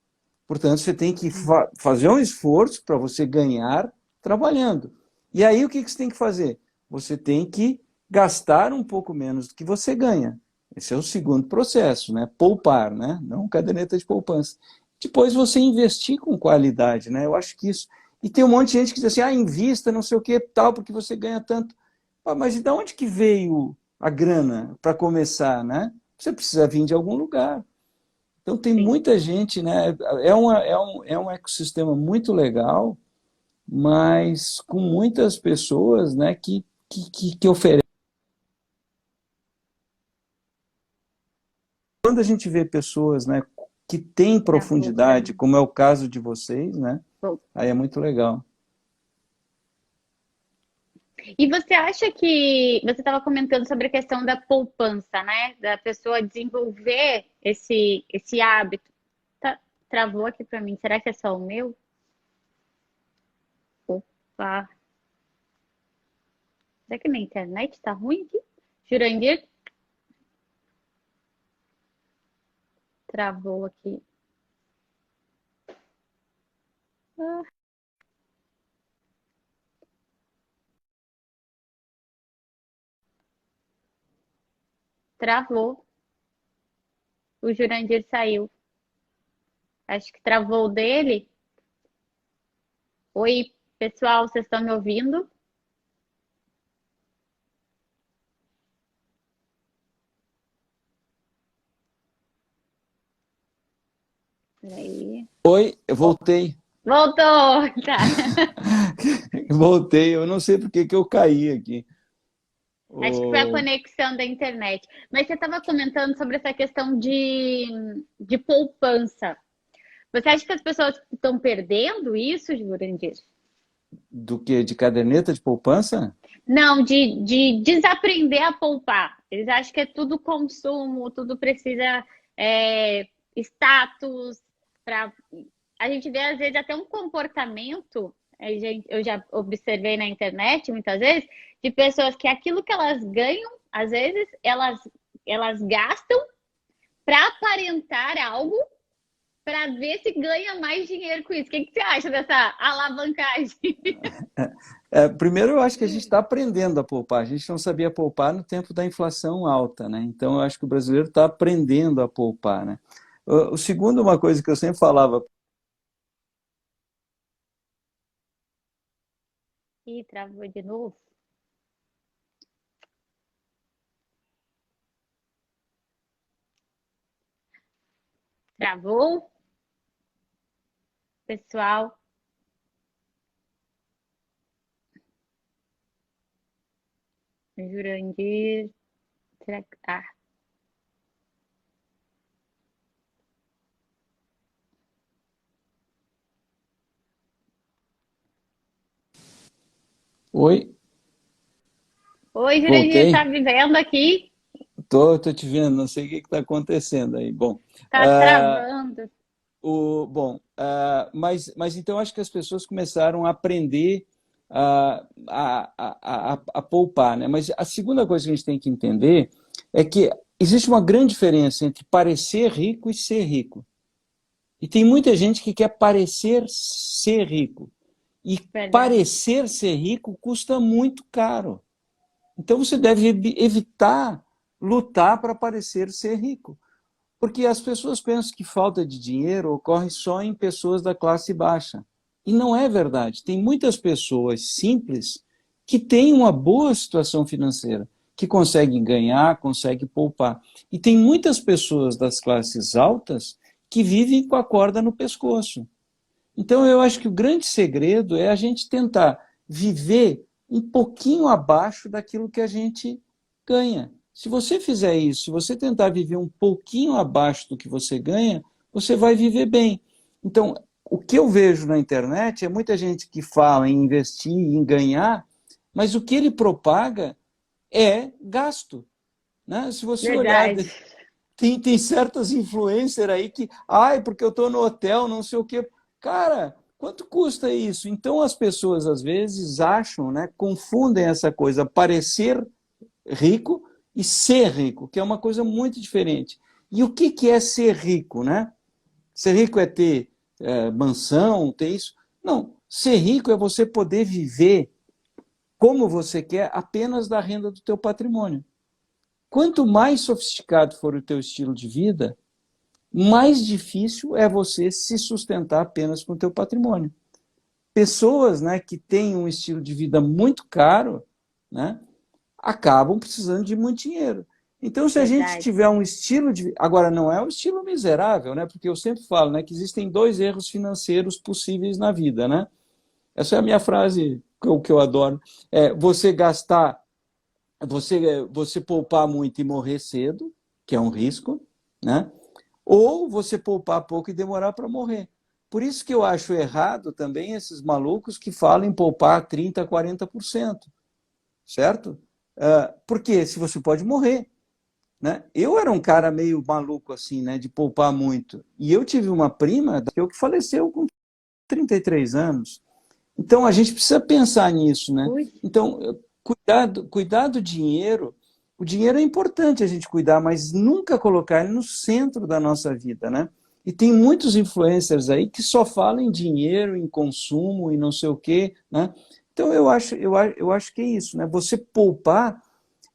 [SPEAKER 2] Portanto, você tem que fazer um esforço para você ganhar trabalhando. E aí, o que você tem que fazer? Você tem que gastar um pouco menos do que você ganha. Esse é o segundo processo, né? Poupar, né? Não caderneta de poupança. Depois você investir com qualidade, né? Eu acho que isso... E tem um monte de gente que diz assim, invista, não sei o que, tal, porque você ganha tanto. Mas e de onde que veio a grana para começar, né? Você precisa vir de algum lugar. Então tem
[SPEAKER 1] Sim.
[SPEAKER 2] muita gente, né? É um ecossistema muito legal, mas com muitas pessoas, né, que oferecem. Quando a gente vê pessoas, né, que têm
[SPEAKER 1] Travou para
[SPEAKER 2] profundidade,
[SPEAKER 1] mim.
[SPEAKER 2] como é o caso de vocês, né,
[SPEAKER 1] Bom,
[SPEAKER 2] aí é muito legal.
[SPEAKER 1] e você acha que você estava comentando sobre a questão da poupança, né? Da pessoa desenvolver esse hábito. Tá, travou aqui para mim. Será que é só o meu? Opa. Será que minha internet tá ruim aqui? Jurandir, travou aqui. Ah, travou. O Jurandir saiu. Acho que travou o dele. Oi, pessoal, vocês estão me ouvindo? Peraí.
[SPEAKER 2] Oi, eu voltei.
[SPEAKER 1] Voltou! Tá.
[SPEAKER 2] Voltei, eu não sei por que eu caí aqui.
[SPEAKER 1] Acho que foi a
[SPEAKER 2] O...
[SPEAKER 1] conexão da internet. Mas você estava comentando sobre essa questão de poupança. Você acha que as pessoas estão perdendo isso, Jurandir?
[SPEAKER 2] Do que? De caderneta de poupança?
[SPEAKER 1] Não, de desaprender a poupar. Eles acham que é tudo consumo, tudo precisa status. Pra... A gente vê, às vezes, até um comportamento, eu já observei na internet, muitas vezes, de pessoas que aquilo que elas ganham, às vezes, elas gastam para aparentar algo, para ver se ganha mais dinheiro com isso. O que você acha dessa alavancagem?
[SPEAKER 2] Primeiro, eu acho que a gente está aprendendo a poupar. A gente não sabia poupar no tempo da inflação alta, né? Então, eu acho que o brasileiro está aprendendo a poupar, né? O segundo, uma coisa que eu sempre falava,
[SPEAKER 1] Ih, travou de novo. Travou, pessoal. Jurandir. Será que.
[SPEAKER 2] oi,
[SPEAKER 1] Oi, Jurandir, tá
[SPEAKER 2] Voltei?
[SPEAKER 1] me vendo aqui?
[SPEAKER 2] Tô te vendo, não sei o que está acontecendo aí. Bom,
[SPEAKER 1] Tá
[SPEAKER 2] ah,
[SPEAKER 1] travando.
[SPEAKER 2] mas então acho que as pessoas começaram a aprender a poupar, né? Mas a segunda coisa que a gente tem que entender é que existe uma grande diferença entre parecer rico e ser rico. E tem muita gente que quer parecer ser rico. E
[SPEAKER 1] Verdade.
[SPEAKER 2] parecer ser rico custa muito caro. Então você deve evitar lutar para parecer ser rico. Porque as pessoas pensam que falta de dinheiro ocorre só em pessoas da classe baixa. E não é verdade. Tem muitas pessoas simples que têm uma boa situação financeira, que conseguem ganhar, conseguem poupar. E tem muitas pessoas das classes altas que vivem com a corda no pescoço. Então, eu acho que o grande segredo é a gente tentar viver um pouquinho abaixo daquilo que a gente ganha. Se você fizer isso, se você tentar viver um pouquinho abaixo do que você ganha, você vai viver bem. Então, o que eu vejo na internet é muita gente que fala em investir, em ganhar, mas o que ele propaga é gasto. Né? Se você olhar,
[SPEAKER 1] Verdade.
[SPEAKER 2] tem certas influencers aí que, ai, porque eu estou no hotel, não sei o quê. Cara, quanto custa isso? Então as pessoas às vezes acham, né, confundem essa coisa, parecer rico e ser rico, que é uma coisa muito diferente. E o que é ser rico, né? Ser rico é ter mansão, ter isso? Não, ser rico é você poder viver como você quer apenas da renda do teu patrimônio. Quanto mais sofisticado for o teu estilo de vida, mais difícil é você se sustentar apenas com o teu patrimônio. Pessoas, né, que têm um estilo de vida muito caro, né, acabam precisando de muito dinheiro. Então, se a gente
[SPEAKER 1] Verdade.
[SPEAKER 2] tiver um estilo de... Agora, não é um estilo miserável, né, porque eu sempre falo, né, que existem dois erros financeiros possíveis na vida. Né? Essa é a minha frase que eu adoro. É você gastar, você poupar muito e morrer cedo, que é um risco, né? Ou você poupar pouco e demorar para morrer. Por isso que eu acho errado também esses malucos que falam em poupar 30%, 40%, certo? Porque se você pode morrer. Né? Eu era um cara meio maluco assim, né, de poupar muito. E eu tive uma prima que faleceu com 33 anos. Então a gente precisa pensar nisso, né?
[SPEAKER 1] Ui,
[SPEAKER 2] Então, cuidar do dinheiro, o dinheiro é importante a gente cuidar, mas nunca colocar ele no centro da nossa vida, né? E tem muitos influencers aí que só falam em dinheiro, em consumo e não sei o quê, né? Então eu acho que é isso, né? Você poupar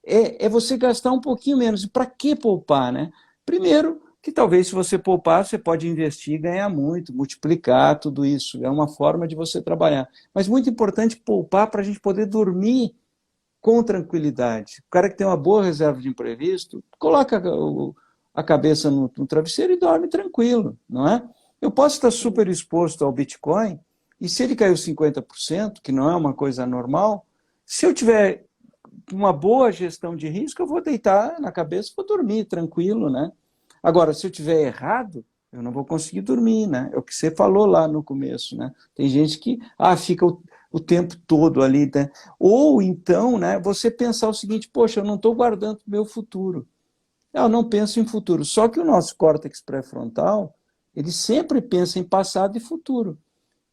[SPEAKER 2] é você gastar um pouquinho menos. E para que poupar, né? Primeiro, que talvez se você poupar, você pode investir e ganhar muito, multiplicar tudo isso. É uma forma de você trabalhar. Mas muito importante poupar para a gente poder dormir com tranquilidade. O cara que tem uma boa reserva de imprevisto, coloca a cabeça no travesseiro e dorme tranquilo, não é? Eu posso estar super exposto ao Bitcoin, e se ele caiu 50%, que não é uma coisa normal, se eu tiver uma boa gestão de risco, eu vou deitar na cabeça e vou dormir tranquilo, né? Agora, se eu tiver errado, eu não vou conseguir dormir, né? É o que você falou lá no começo, né? Tem gente que fica o tempo todo ali, né? Ou então, né, você pensar o seguinte, poxa, eu não estou guardando o meu futuro. Eu não penso em futuro. Só que o nosso córtex pré-frontal, ele sempre pensa em passado e futuro.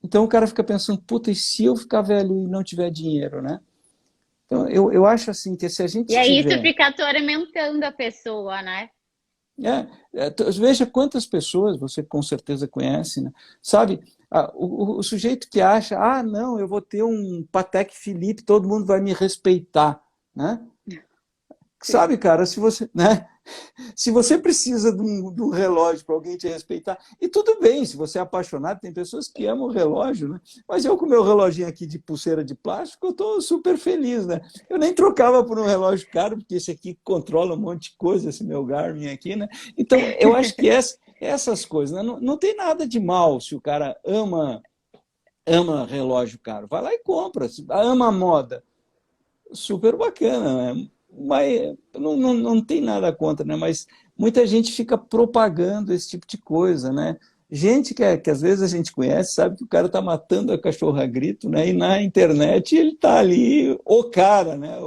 [SPEAKER 2] Então o cara fica pensando, puta, e se eu ficar velho e não tiver dinheiro, né? Então, eu acho assim que se a
[SPEAKER 1] e
[SPEAKER 2] gente
[SPEAKER 1] aí isso
[SPEAKER 2] tiver...
[SPEAKER 1] fica atormentando a pessoa, né?
[SPEAKER 2] Veja quantas pessoas você com certeza conhece, né? Sabe, o sujeito que acha, não, eu vou ter um Patek Philippe, todo mundo vai me respeitar, né?
[SPEAKER 1] Sim.
[SPEAKER 2] Sabe, cara, se você, né? Se você precisa de um relógio para alguém te respeitar, e tudo bem, se você é apaixonado, tem pessoas que amam o relógio, né? Mas eu com meu reloginho aqui de pulseira de plástico, eu estou super feliz, né? Eu nem trocava por um relógio caro, porque esse aqui controla um monte de coisa, esse meu Garmin aqui, né? Então, eu acho que essas coisas, né? Não tem nada de mal se o cara ama relógio caro. Vai lá e compra. Ama a moda, super bacana, né? Mas não tem nada contra, né? Mas muita gente fica propagando esse tipo de coisa, né? Gente que às vezes a gente conhece, sabe que o cara está matando a cachorra a grito, né? E na internet ele está ali, o cara, né?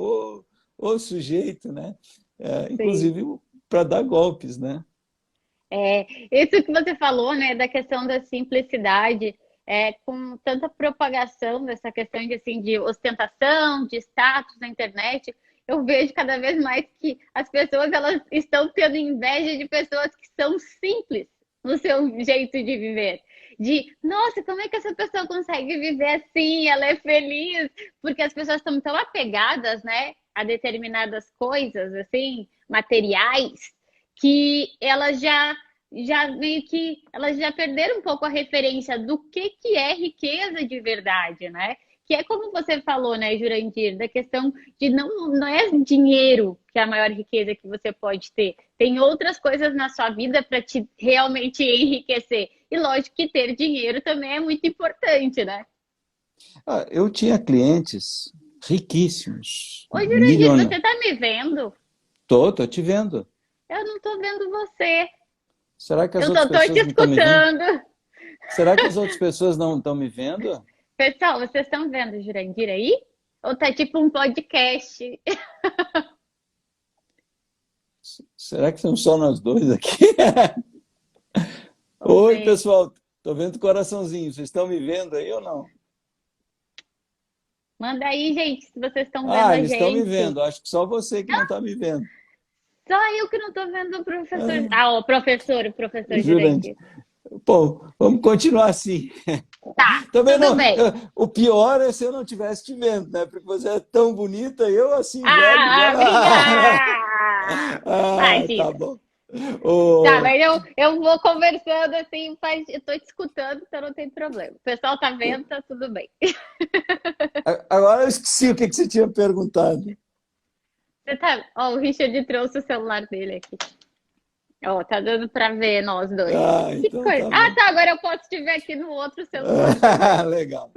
[SPEAKER 2] o sujeito, né?
[SPEAKER 1] Sim.
[SPEAKER 2] Inclusive para dar golpes, né?
[SPEAKER 1] Isso que você falou, né, da questão da simplicidade, com tanta propagação dessa questão de, assim, de ostentação, de status na internet, eu vejo cada vez mais que as pessoas elas estão tendo inveja de pessoas que são simples no seu jeito de viver. De, nossa, como é que essa pessoa consegue viver assim? Ela é feliz, porque as pessoas estão tão apegadas, né, a determinadas coisas, assim, materiais, que elas já meio que elas já perderam um pouco a referência do que é riqueza de verdade, né? Que é como você falou, né, Jurandir, da questão de não é dinheiro que é a maior riqueza que você pode ter. Tem outras coisas na sua vida para te realmente enriquecer. E lógico que ter dinheiro também é muito importante, né?
[SPEAKER 2] Eu tinha clientes riquíssimos,
[SPEAKER 1] Ô, Jurandir, você
[SPEAKER 2] milionários.
[SPEAKER 1] tá me vendo?
[SPEAKER 2] Tô te vendo.
[SPEAKER 1] Eu não tô vendo você.
[SPEAKER 2] Será que as
[SPEAKER 1] Eu
[SPEAKER 2] outras
[SPEAKER 1] só tô te
[SPEAKER 2] pessoas não estão me vendo?
[SPEAKER 1] escutando.
[SPEAKER 2] Será que as outras pessoas não estão me vendo?
[SPEAKER 1] Pessoal, vocês estão vendo o Jurandir aí? Ou tá tipo um podcast?
[SPEAKER 2] Será que são só nós dois aqui?
[SPEAKER 1] Vamos
[SPEAKER 2] Oi,
[SPEAKER 1] ver.
[SPEAKER 2] pessoal. Tô vendo coraçãozinho. Vocês estão me vendo aí ou não?
[SPEAKER 1] Manda aí, gente, se vocês estão vendo a
[SPEAKER 2] Eles estão me
[SPEAKER 1] gente.
[SPEAKER 2] vendo. Acho que só você que não está me vendo.
[SPEAKER 1] Só eu que não tô vendo o professor. Ah, o professor
[SPEAKER 2] Jurante.
[SPEAKER 1] Jurandir.
[SPEAKER 2] Bom, vamos continuar assim.
[SPEAKER 1] Tá,
[SPEAKER 2] Também
[SPEAKER 1] tudo
[SPEAKER 2] não.
[SPEAKER 1] bem.
[SPEAKER 2] O pior é se eu não estivesse te vendo, né? Porque você é tão bonita, eu assim, velho,
[SPEAKER 1] Ah,
[SPEAKER 2] já.
[SPEAKER 1] obrigada!
[SPEAKER 2] Tá
[SPEAKER 1] Imagina.
[SPEAKER 2] bom.
[SPEAKER 1] Tá,
[SPEAKER 2] Ô,
[SPEAKER 1] mas eu vou conversando assim, eu tô te escutando, então não tem problema. O pessoal tá vendo, tá tudo bem.
[SPEAKER 2] agora eu esqueci o que você tinha perguntado.
[SPEAKER 1] Você tá... Ó, o Richard trouxe o celular dele aqui. Ó, tá dando pra ver nós dois. Que
[SPEAKER 2] Então
[SPEAKER 1] coisa.
[SPEAKER 2] tá
[SPEAKER 1] Ah,
[SPEAKER 2] bom.
[SPEAKER 1] tá, agora eu posso te ver aqui no outro celular também.
[SPEAKER 2] Legal.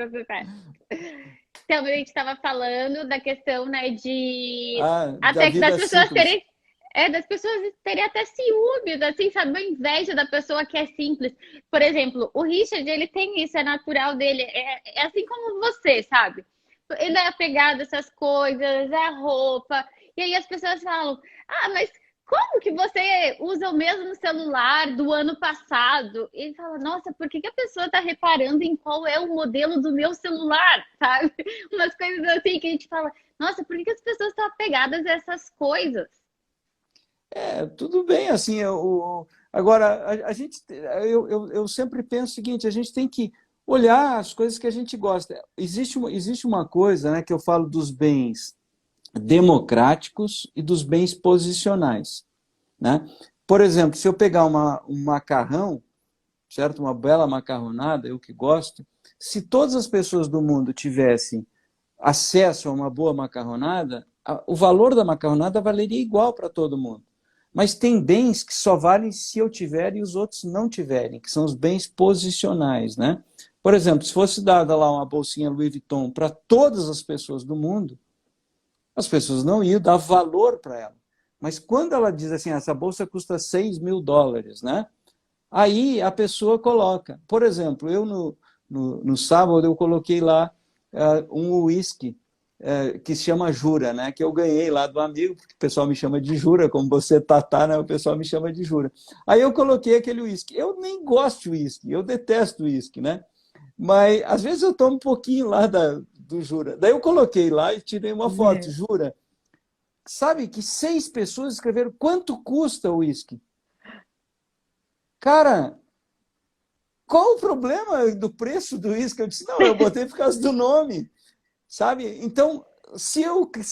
[SPEAKER 1] Então, a gente estava falando da questão, né, de
[SPEAKER 2] Da
[SPEAKER 1] até que das
[SPEAKER 2] vida
[SPEAKER 1] pessoas
[SPEAKER 2] simples.
[SPEAKER 1] terem das pessoas terem até ciúmes, assim, sabe, uma inveja da pessoa que é simples. Por exemplo, o Richard, ele tem isso, é natural dele, é assim como você, sabe? Ele é apegado a essas coisas, a roupa. E aí as pessoas falam: "Ah, mas como que você usa o mesmo celular do ano passado?" E ele fala: "Nossa, por que que a pessoa está reparando em qual é o modelo do meu celular?" Sabe? Umas coisas assim que a gente fala: "Nossa, por que que as pessoas estão apegadas a essas coisas?"
[SPEAKER 2] Tudo bem, assim, agora, a gente, eu sempre penso o seguinte, a gente tem que olhar as coisas que a gente gosta. Existe uma coisa, né, que eu falo dos bens democráticos e dos bens posicionais, né? Por exemplo, se eu pegar um macarrão, certo? Uma bela macarronada, eu que gosto, se todas as pessoas do mundo tivessem acesso a uma boa macarronada, o valor da macarronada valeria igual para todo mundo. Mas tem bens que só valem se eu tiver e os outros não tiverem, que são os bens posicionais, né? Por exemplo, se fosse dada lá uma bolsinha Louis Vuitton para todas as pessoas do mundo, as pessoas não iam dar valor para ela. Mas quando ela diz assim, essa bolsa custa $6.000, né? Aí a pessoa coloca. Por exemplo, eu no sábado eu coloquei lá um uísque que se chama Jura, né? Que eu ganhei lá do amigo, porque o pessoal me chama de Jura, como você Tatá, né? O pessoal me chama de Jura. Aí eu coloquei aquele uísque. Eu nem gosto de uísque, eu detesto uísque, né? Mas às vezes eu tomo um pouquinho lá do Jura. Daí eu coloquei lá e tirei uma foto, Jura. Sabe que 6 pessoas escreveram quanto custa o uísque? Cara, qual o problema do preço do uísque? Eu disse, não, eu botei por causa do nome, sabe? Então, se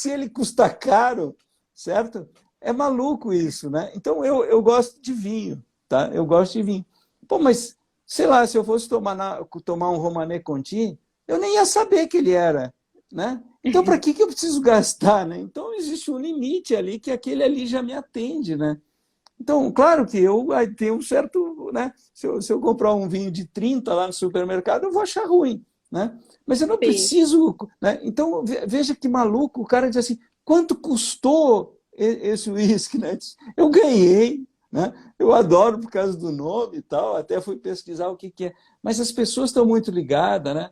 [SPEAKER 2] ele custa caro, certo? É maluco isso, né? Então, eu gosto de vinho, tá? Eu gosto de vinho. Pô, mas, sei lá, se eu fosse tomar um Romanée Conti, eu nem ia saber que ele era, né? Então, para que eu preciso gastar, né? Então, existe um limite ali que aquele ali já me atende, né? Então, claro que eu tenho um certo, né? Se eu comprar um vinho de 30 lá no supermercado, eu vou achar ruim, né? Mas eu não
[SPEAKER 1] Sim.
[SPEAKER 2] preciso, né? Então, veja que maluco, o cara diz assim, quanto custou esse uísque, né? Eu ganhei, né? Eu adoro por causa do nome e tal, até fui pesquisar o que é. Mas as pessoas estão muito ligadas, né?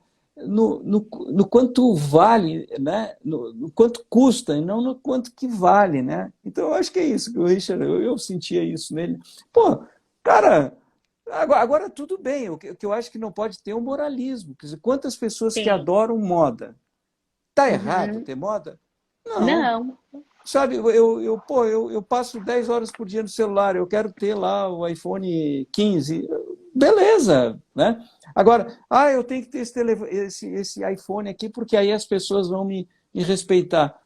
[SPEAKER 2] no quanto vale, né? No quanto custa e não no quanto que vale, né? Então, eu acho que é isso que o Richard, eu sentia isso nele. Pô, cara, agora tudo bem, o que eu acho que não pode ter é o moralismo. Quer dizer, quantas pessoas que
[SPEAKER 1] Sim.
[SPEAKER 2] adoram moda? Tá errado
[SPEAKER 1] Uhum.
[SPEAKER 2] ter moda? Não.
[SPEAKER 1] Não.
[SPEAKER 2] Sabe, eu passo 10 horas por dia no celular, eu quero ter lá o iPhone 15, beleza, né? Agora, eu tenho que ter esse iPhone aqui porque aí as pessoas vão me respeitar.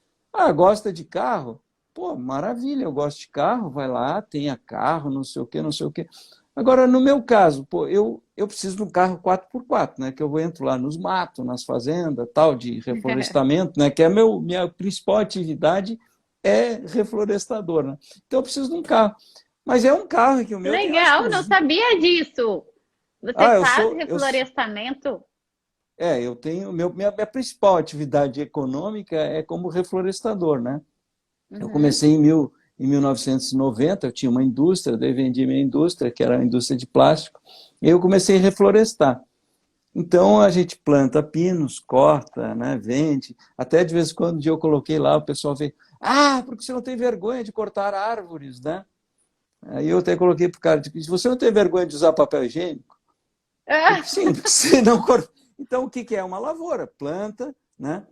[SPEAKER 2] Gosta de carro? Pô, maravilha, eu gosto de carro, vai lá, tenha carro, não sei o quê, não sei o quê. Agora, no meu caso, pô, eu preciso de um carro 4x4, né? Que eu entro lá nos matos, nas fazendas, tal, de reflorestamento, né? Que é minha principal atividade é reflorestador, né? Então eu preciso de um carro. Mas é um carro que o meu tem, acho que
[SPEAKER 1] Legal, não
[SPEAKER 2] uns...
[SPEAKER 1] sabia disso. Você
[SPEAKER 2] Eu
[SPEAKER 1] faz
[SPEAKER 2] sou...
[SPEAKER 1] reflorestamento?
[SPEAKER 2] eu tenho... Minha principal atividade econômica é como reflorestador, né? Eu
[SPEAKER 1] Uhum.
[SPEAKER 2] comecei em 1990, eu tinha uma indústria, daí vendi minha indústria, que era a indústria de plástico, e eu comecei a reflorestar. Então a gente planta pinos, corta, né, vende. Até de vez em quando um dia eu coloquei lá, o pessoal vê, porque você não tem vergonha de cortar árvores, né? Aí eu até coloquei para o cara, se você não tem vergonha de usar papel higiênico,
[SPEAKER 1] Ah,
[SPEAKER 2] porque sim, você não corta. Então o que é? Uma lavoura, planta, né?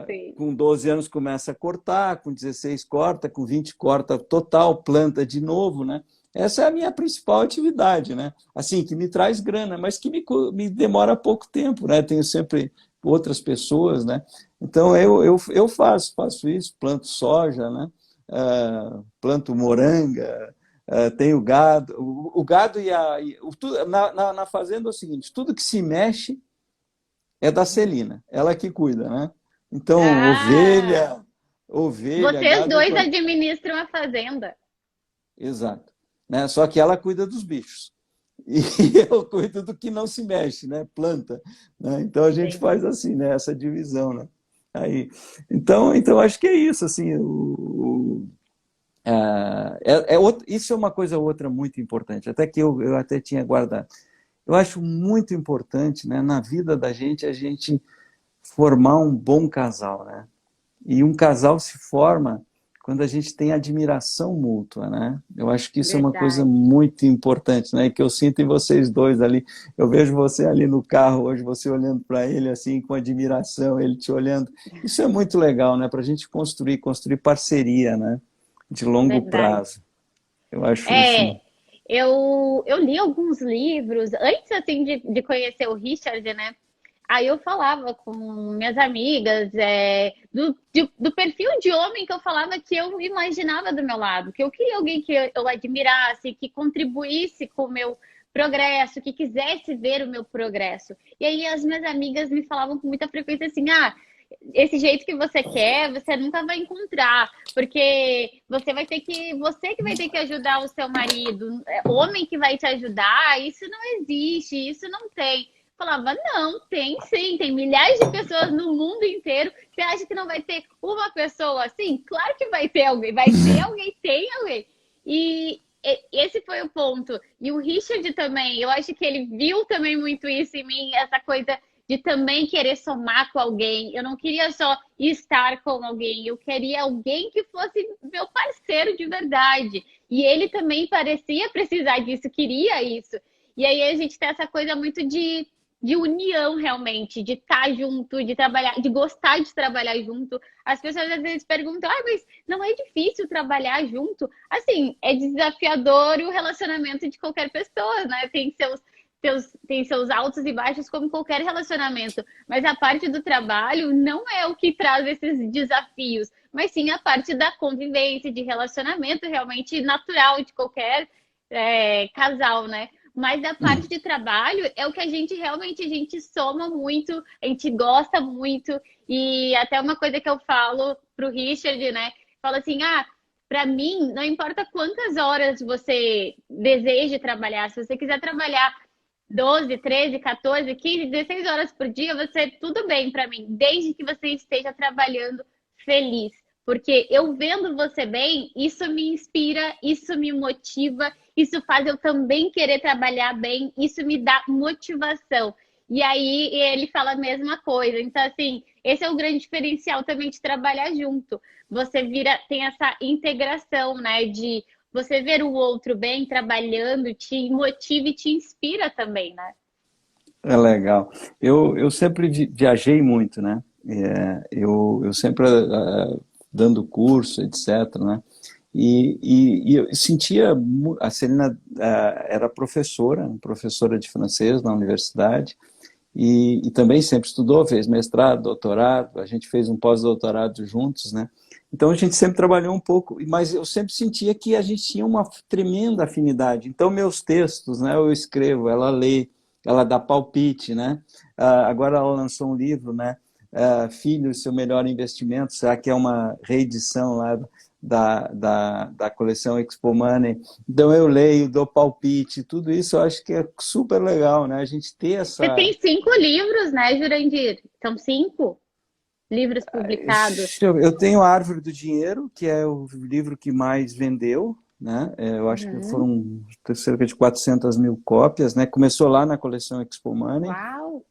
[SPEAKER 1] sim,
[SPEAKER 2] Com 12 anos começa a cortar, com 16 corta, com 20 corta total, planta de novo, né? Essa é a minha principal atividade, né? Assim, que me traz grana, mas que me demora pouco tempo, né? Tenho sempre outras pessoas, né? Então eu faço isso, planto soja, né? Planto moranga, tenho gado. O gado na fazenda é o seguinte: tudo que se mexe é da Celina, ela que cuida, né? Então,
[SPEAKER 1] ah,
[SPEAKER 2] ovelha,
[SPEAKER 1] vocês
[SPEAKER 2] gado,
[SPEAKER 1] dois administram a fazenda.
[SPEAKER 2] exato. Né? Só que ela cuida dos bichos. E eu cuido do que não se mexe, né? Planta. Né? Então a gente
[SPEAKER 1] Entendi.
[SPEAKER 2] faz assim, né? Essa divisão, né? Aí, então acho que é isso, assim, isso é uma coisa outra muito importante, até que eu até tinha guardado. Eu acho muito importante, né, na vida da gente, a gente formar um bom casal, né? E um casal se forma quando a gente tem admiração mútua, né? Eu acho que isso é uma coisa
[SPEAKER 1] Verdade.
[SPEAKER 2] muito importante, né? Que eu sinto em vocês dois ali. Eu vejo você ali no carro hoje, você olhando para ele assim com admiração, ele te olhando. Isso é muito legal, né? Para a gente construir parceria, né? De longo
[SPEAKER 1] Verdade.
[SPEAKER 2] prazo. Eu acho isso.
[SPEAKER 1] É, eu li alguns livros antes assim de conhecer o Richard, né? Aí eu falava com minhas amigas do perfil de homem que eu falava que eu imaginava do meu lado, que eu queria alguém que eu admirasse, que contribuísse com o meu progresso, que quisesse ver o meu progresso. E aí as minhas amigas me falavam com muita frequência assim: esse jeito que você quer, você nunca vai encontrar, porque você que vai ter que ajudar o seu marido, homem que vai te ajudar, isso não existe, isso não tem. Falava, não, tem sim, tem milhares de pessoas no mundo inteiro. Você acha que não vai ter uma pessoa assim? Claro que vai ter alguém, tem alguém. E esse foi o ponto. E o Richard também, eu acho que ele viu também muito isso em mim, essa coisa de também querer somar com alguém. Eu não queria só estar com alguém, eu queria alguém que fosse meu parceiro de verdade. E ele também parecia precisar disso, queria isso. E aí a gente tem essa coisa muito de união realmente, de estar junto, de trabalhar, de gostar de trabalhar junto. As pessoas às vezes perguntam, mas não é difícil trabalhar junto? Assim, é desafiador o relacionamento de qualquer pessoa, né? Tem seus altos e baixos como qualquer relacionamento, mas a parte do trabalho não é o que traz esses desafios, mas sim a parte da convivência, de relacionamento realmente natural de qualquer casal, né? Mas a parte de trabalho é o que a gente soma muito, a gente gosta muito. E até uma coisa que eu falo pro Richard, né? Falo assim, para mim, não importa quantas horas você deseje trabalhar, se você quiser trabalhar 12, 13, 14, 15, 16 horas por dia, você tudo bem para mim, desde que você esteja trabalhando feliz. Porque eu vendo você bem, isso me inspira, isso me motiva, isso faz eu também querer trabalhar bem, isso me dá motivação. E aí ele fala a mesma coisa. Então, assim, esse é o grande diferencial também de trabalhar junto. Você tem essa integração, né? De você ver o outro bem trabalhando, te motiva e te inspira também, né?
[SPEAKER 2] É legal. Eu sempre viajei muito, né? Eu sempre dando curso, etc., né? E eu sentia... A Celina era professora de francês na universidade, e também sempre estudou, fez mestrado, doutorado, a gente fez um pós-doutorado juntos, né? Então a gente sempre trabalhou um pouco, mas eu sempre sentia que a gente tinha uma tremenda afinidade. Então meus textos, né, eu escrevo, ela lê, ela dá palpite, né? Agora ela lançou um livro, né? Filho, seu melhor investimento, será que é uma reedição lá da coleção Expo Money? Então eu leio, dou palpite, tudo isso eu acho que é super legal, né? A gente ter
[SPEAKER 1] Você
[SPEAKER 2] essa...
[SPEAKER 1] tem 5 livros, né, Jurandir? São 5 livros publicados.
[SPEAKER 2] Eu tenho a Árvore do Dinheiro, que é o livro que mais vendeu, né? Eu acho que
[SPEAKER 1] Uhum.
[SPEAKER 2] foram cerca de 400 mil cópias, né? Começou lá na coleção Expo Money.
[SPEAKER 1] Uau!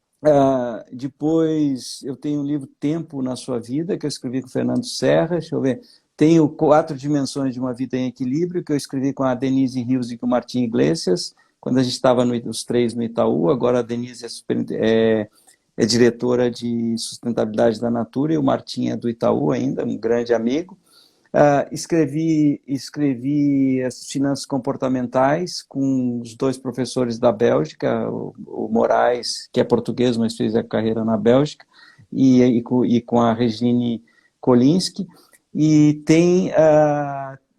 [SPEAKER 2] Depois eu tenho o livro Tempo na Sua Vida, que eu escrevi com o Fernando Serra, deixa eu ver. Tenho 4 Dimensões de uma Vida em Equilíbrio, que eu escrevi com a Denise Rios e com o Martim Iglesias, quando a gente estava os 3 no Itaú. Agora a Denise é diretora de sustentabilidade da Natura, e o Martim é do Itaú ainda, um grande amigo. Escrevi as Finanças Comportamentais com os 2 professores da Bélgica, o Moraes, que é português, mas fez a carreira na Bélgica, e com a Regine Kolinski. E tem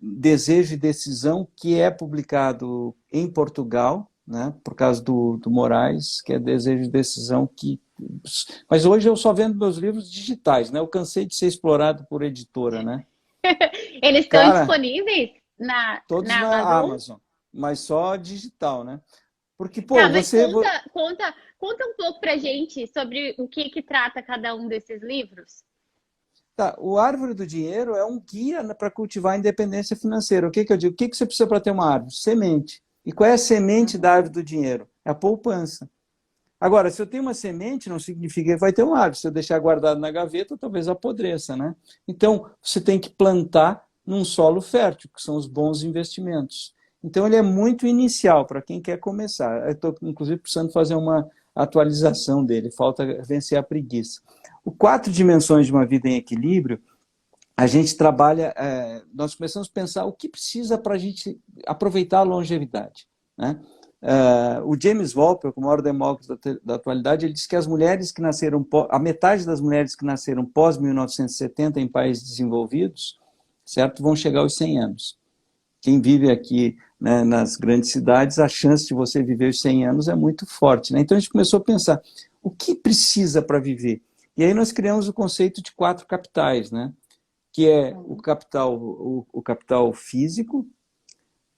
[SPEAKER 2] Desejo e Decisão, que é publicado em Portugal, né, por causa do Moraes, que é Desejo e Decisão, mas hoje eu só vendo meus livros digitais, né? Eu cansei de ser explorado por editora, né?
[SPEAKER 1] Eles estão
[SPEAKER 2] Cara,
[SPEAKER 1] disponíveis na,
[SPEAKER 2] todos
[SPEAKER 1] na
[SPEAKER 2] na
[SPEAKER 1] Amazon?
[SPEAKER 2] Amazon, mas só digital, né? Porque, pô,
[SPEAKER 1] Tá, mas conta um pouco pra gente sobre o que trata cada um desses livros.
[SPEAKER 2] Tá, o Árvore do Dinheiro é um guia para cultivar a independência financeira. O que que eu digo? O que que você precisa para ter uma árvore? Semente. E qual é a semente da árvore do dinheiro? É a poupança. Agora, se eu tenho uma semente, não significa que vai ter uma árvore. Se eu deixar guardado na gaveta, talvez apodreça, né? Então, você tem que plantar num solo fértil, que são os bons investimentos. Então, ele é muito inicial para quem quer começar. Eu estou, inclusive, precisando fazer uma atualização dele. Falta vencer a preguiça. O 4 Dimensões de uma Vida em Equilíbrio, a gente trabalha... nós começamos a pensar o que precisa para a gente aproveitar a longevidade, né? O James Volcker, o maior demócrito da atualidade, ele diz que as mulheres que nasceram, a metade das mulheres que nasceram pós 1970 em países desenvolvidos, certo, vão chegar aos 100 anos. Quem vive aqui, né, nas grandes cidades, a chance de você viver os 100 anos é muito forte, né? Então a gente começou a pensar, o que precisa para viver? E aí nós criamos o conceito de 4 capitais, né? Que é o capital físico,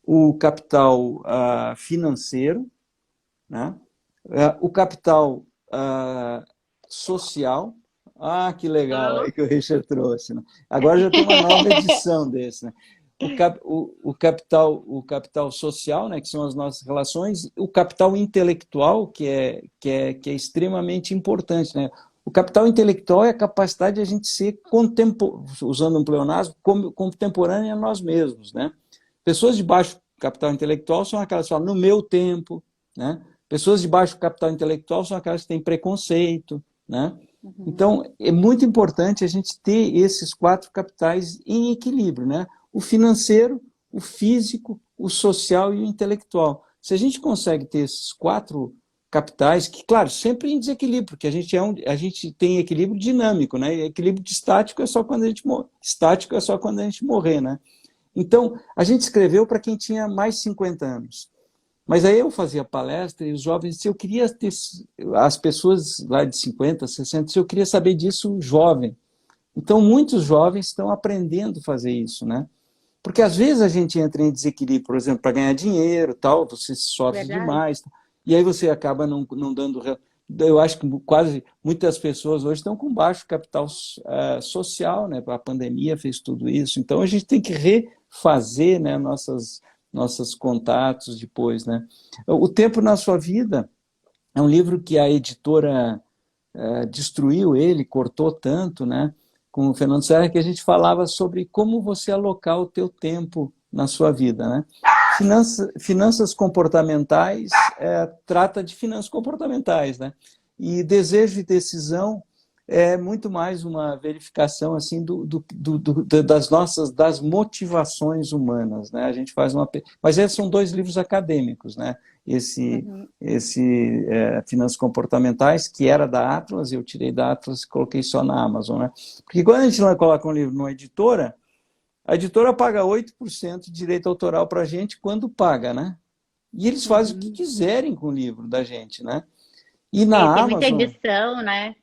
[SPEAKER 2] o capital financeiro, né? O capital social. Que legal aí que o Richard trouxe, né? Agora já tem uma nova edição desse, né? O capital social, né, que são as nossas relações, o capital intelectual, que é extremamente importante, né? O capital intelectual é a capacidade de a gente ser, usando um pleonasmo, contemporâneo a nós mesmos, né? Pessoas de baixo capital intelectual são aquelas que falam no meu tempo, né? Pessoas de baixo capital intelectual são aquelas que têm preconceito, né? Então, é muito importante a gente ter esses 4 capitais em equilíbrio, né? O financeiro, o físico, o social e o intelectual. Se a gente consegue ter esses 4 capitais, que, claro, sempre em desequilíbrio, porque a gente tem equilíbrio dinâmico, né? E equilíbrio estático é só quando a gente morrer, né? Então, a gente escreveu para quem tinha mais de 50 anos. Mas aí eu fazia palestra e os jovens diziam, eu queria ter, as pessoas lá de 50, 60, eu queria saber disso jovem. Então, muitos jovens estão aprendendo a fazer isso, né? Porque às vezes a gente entra em desequilíbrio, por exemplo, para ganhar dinheiro, tal, você sofre demais, e aí você acaba não dando... Eu acho que muitas pessoas hoje estão com baixo capital social, né? A pandemia fez tudo isso. Então, a gente tem que refazer, né, nossos contatos depois, né? O Tempo na Sua Vida É um livro que a editora destruiu ele, cortou tanto, né, com o Fernando Serra, que a gente falava sobre como você alocar o teu tempo na sua vida, né? Finanças comportamentais trata de finanças comportamentais, né? E desejo e decisão é muito mais uma verificação assim das motivações humanas, né? A gente faz mas esses são dois livros acadêmicos, né?
[SPEAKER 1] Uhum.
[SPEAKER 2] Esse Finanças Comportamentais, que era da Atlas, eu tirei da Atlas e coloquei só na Amazon, né? Porque quando a gente coloca um livro numa editora, a editora paga 8% de direito autoral para a gente quando paga, né? E eles fazem o que
[SPEAKER 1] Uhum.
[SPEAKER 2] quiserem com o livro da gente, né? E
[SPEAKER 1] Tem muita edição, né?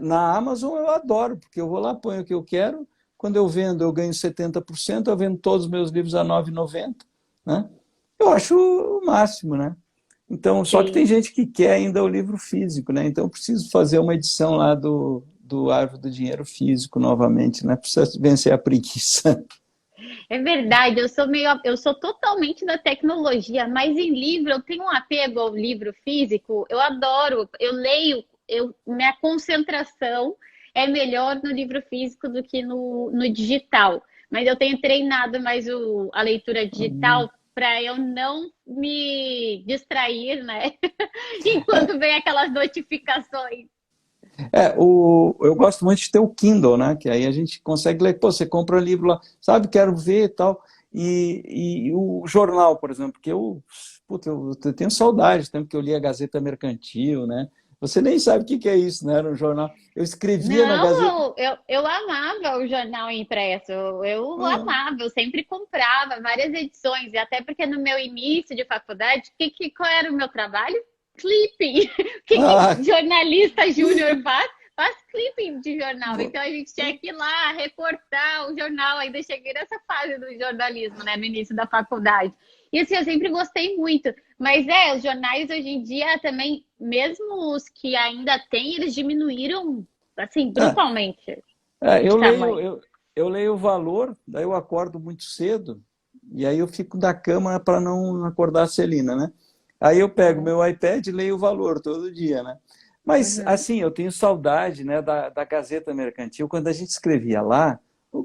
[SPEAKER 2] Na Amazon eu adoro, porque eu vou lá, ponho o que eu quero, quando eu vendo eu ganho 70%, eu vendo todos os meus livros a R$ 9,90, né? Eu acho o máximo, né? Então, só que tem
[SPEAKER 1] Sim.
[SPEAKER 2] gente que quer ainda o livro físico, né? Então eu preciso fazer uma edição lá do Árvore do Dinheiro físico novamente, né? Precisa vencer a preguiça.
[SPEAKER 1] É verdade, eu sou totalmente da tecnologia, mas em livro eu tenho um apego ao livro físico, eu adoro, eu leio, minha concentração é melhor no livro físico do que no digital. Mas eu tenho treinado mais a leitura digital para eu não me distrair, né? Enquanto vem aquelas notificações.
[SPEAKER 2] Eu gosto muito de ter o Kindle, né? Que aí a gente consegue ler. Pô, você compra um livro lá, sabe, quero ver e tal. E o jornal, por exemplo, que eu tenho saudade, tempo que eu li a Gazeta Mercantil, né? Você nem sabe o que é isso, né? Era um jornal. Eu escrevia na Gazeta.
[SPEAKER 1] Não, eu amava o jornal impresso, eu
[SPEAKER 2] Ah,
[SPEAKER 1] amava, eu sempre comprava várias edições, e até porque no meu início de faculdade, qual era o meu trabalho? Clipping. O que
[SPEAKER 2] ah,
[SPEAKER 1] jornalista júnior faz? Faz clipping de jornal. Então a gente tinha que ir lá recortar o jornal. Ainda cheguei nessa fase do jornalismo, né, no início da faculdade. E assim, eu sempre gostei muito. Mas os jornais hoje em dia também, mesmo os que ainda têm, eles diminuíram, assim,
[SPEAKER 2] ah,
[SPEAKER 1] brutalmente
[SPEAKER 2] É,
[SPEAKER 1] de tamanho.
[SPEAKER 2] eu leio o Valor, daí eu acordo muito cedo, e aí eu fico da cama para não acordar a Celina, né? Aí eu pego meu iPad e leio o Valor todo dia, né? Mas,
[SPEAKER 1] Uhum.
[SPEAKER 2] assim, eu tenho saudade, né, da Gazeta Mercantil, quando a gente escrevia lá,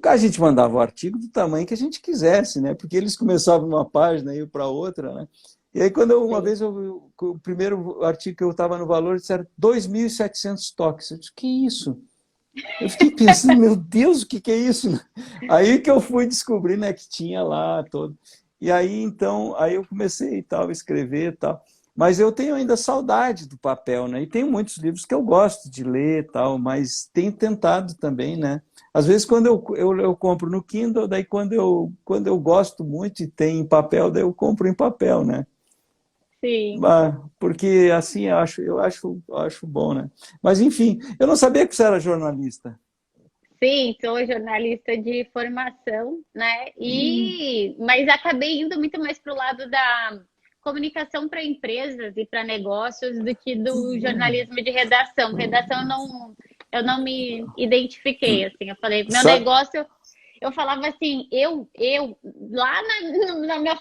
[SPEAKER 2] a gente mandava o artigo do tamanho que a gente quisesse, né? Porque eles começavam numa página e iam para outra, né? E aí, uma
[SPEAKER 1] Sim.
[SPEAKER 2] vez, o primeiro artigo que eu estava no Valor, disseram 2.700 toques. Eu disse, que isso? Eu fiquei pensando, meu Deus, o que é isso? Aí que eu fui descobrir, né, que tinha lá todo. E aí, então, aí eu comecei e tal, a escrever e tal. Mas eu tenho ainda saudade do papel, né? E tem muitos livros que eu gosto de ler e tal, mas tenho tentado também, né? Às vezes, quando eu compro no Kindle, daí quando eu gosto muito e tem em papel, daí eu compro em papel, né?
[SPEAKER 1] Sim.
[SPEAKER 2] Porque assim eu acho bom, né? Mas enfim, eu não sabia que você era jornalista.
[SPEAKER 1] Sim, sou jornalista de formação, né? Mas acabei indo muito mais para o lado da comunicação para empresas e para negócios do que do jornalismo de redação. Redação eu não me identifiquei, assim. Eu falei, meu
[SPEAKER 2] Sabe?
[SPEAKER 1] negócio, eu falava assim, eu lá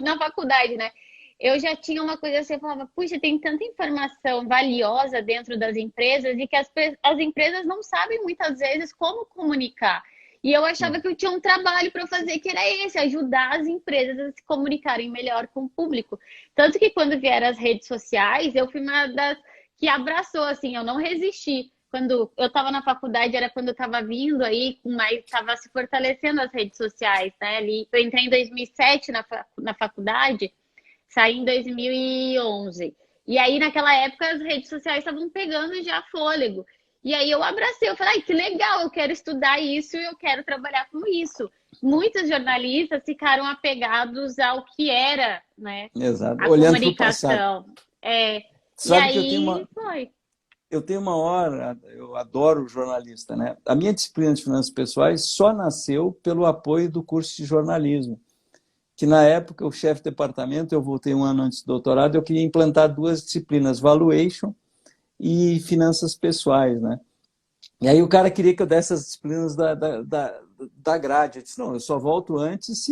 [SPEAKER 1] na faculdade, né? Eu já tinha uma coisa assim, eu falava, puxa, tem tanta informação valiosa dentro das empresas e que as empresas não sabem muitas vezes como comunicar. E eu achava que eu tinha um trabalho para fazer que era esse, ajudar as empresas a se comunicarem melhor com o público. Tanto que quando vieram as redes sociais, eu fui uma das que abraçou, assim, eu não resisti. Quando eu estava na faculdade, era quando eu estava vindo aí, mas estava se fortalecendo as redes sociais, né? Ali, eu entrei em 2007 na faculdade, saí em 2011. E aí, naquela época, as redes sociais estavam pegando já fôlego. E aí eu abracei, eu falei, ai, que legal, eu quero estudar isso, eu quero trabalhar com isso. Muitos jornalistas ficaram apegados ao que era, né,
[SPEAKER 2] Exato.
[SPEAKER 1] a
[SPEAKER 2] Olhando para o passado.
[SPEAKER 1] comunicação. E
[SPEAKER 2] Sabe que
[SPEAKER 1] aí foi.
[SPEAKER 2] eu tenho uma hora, eu adoro jornalista, né? A minha disciplina de finanças pessoais só nasceu pelo apoio do curso de jornalismo, que na época o chefe de departamento, eu voltei um ano antes do doutorado, eu queria implantar duas disciplinas, valuation e finanças pessoais, né? E aí o cara queria que eu desse as disciplinas da grade. Eu disse, não, eu só volto antes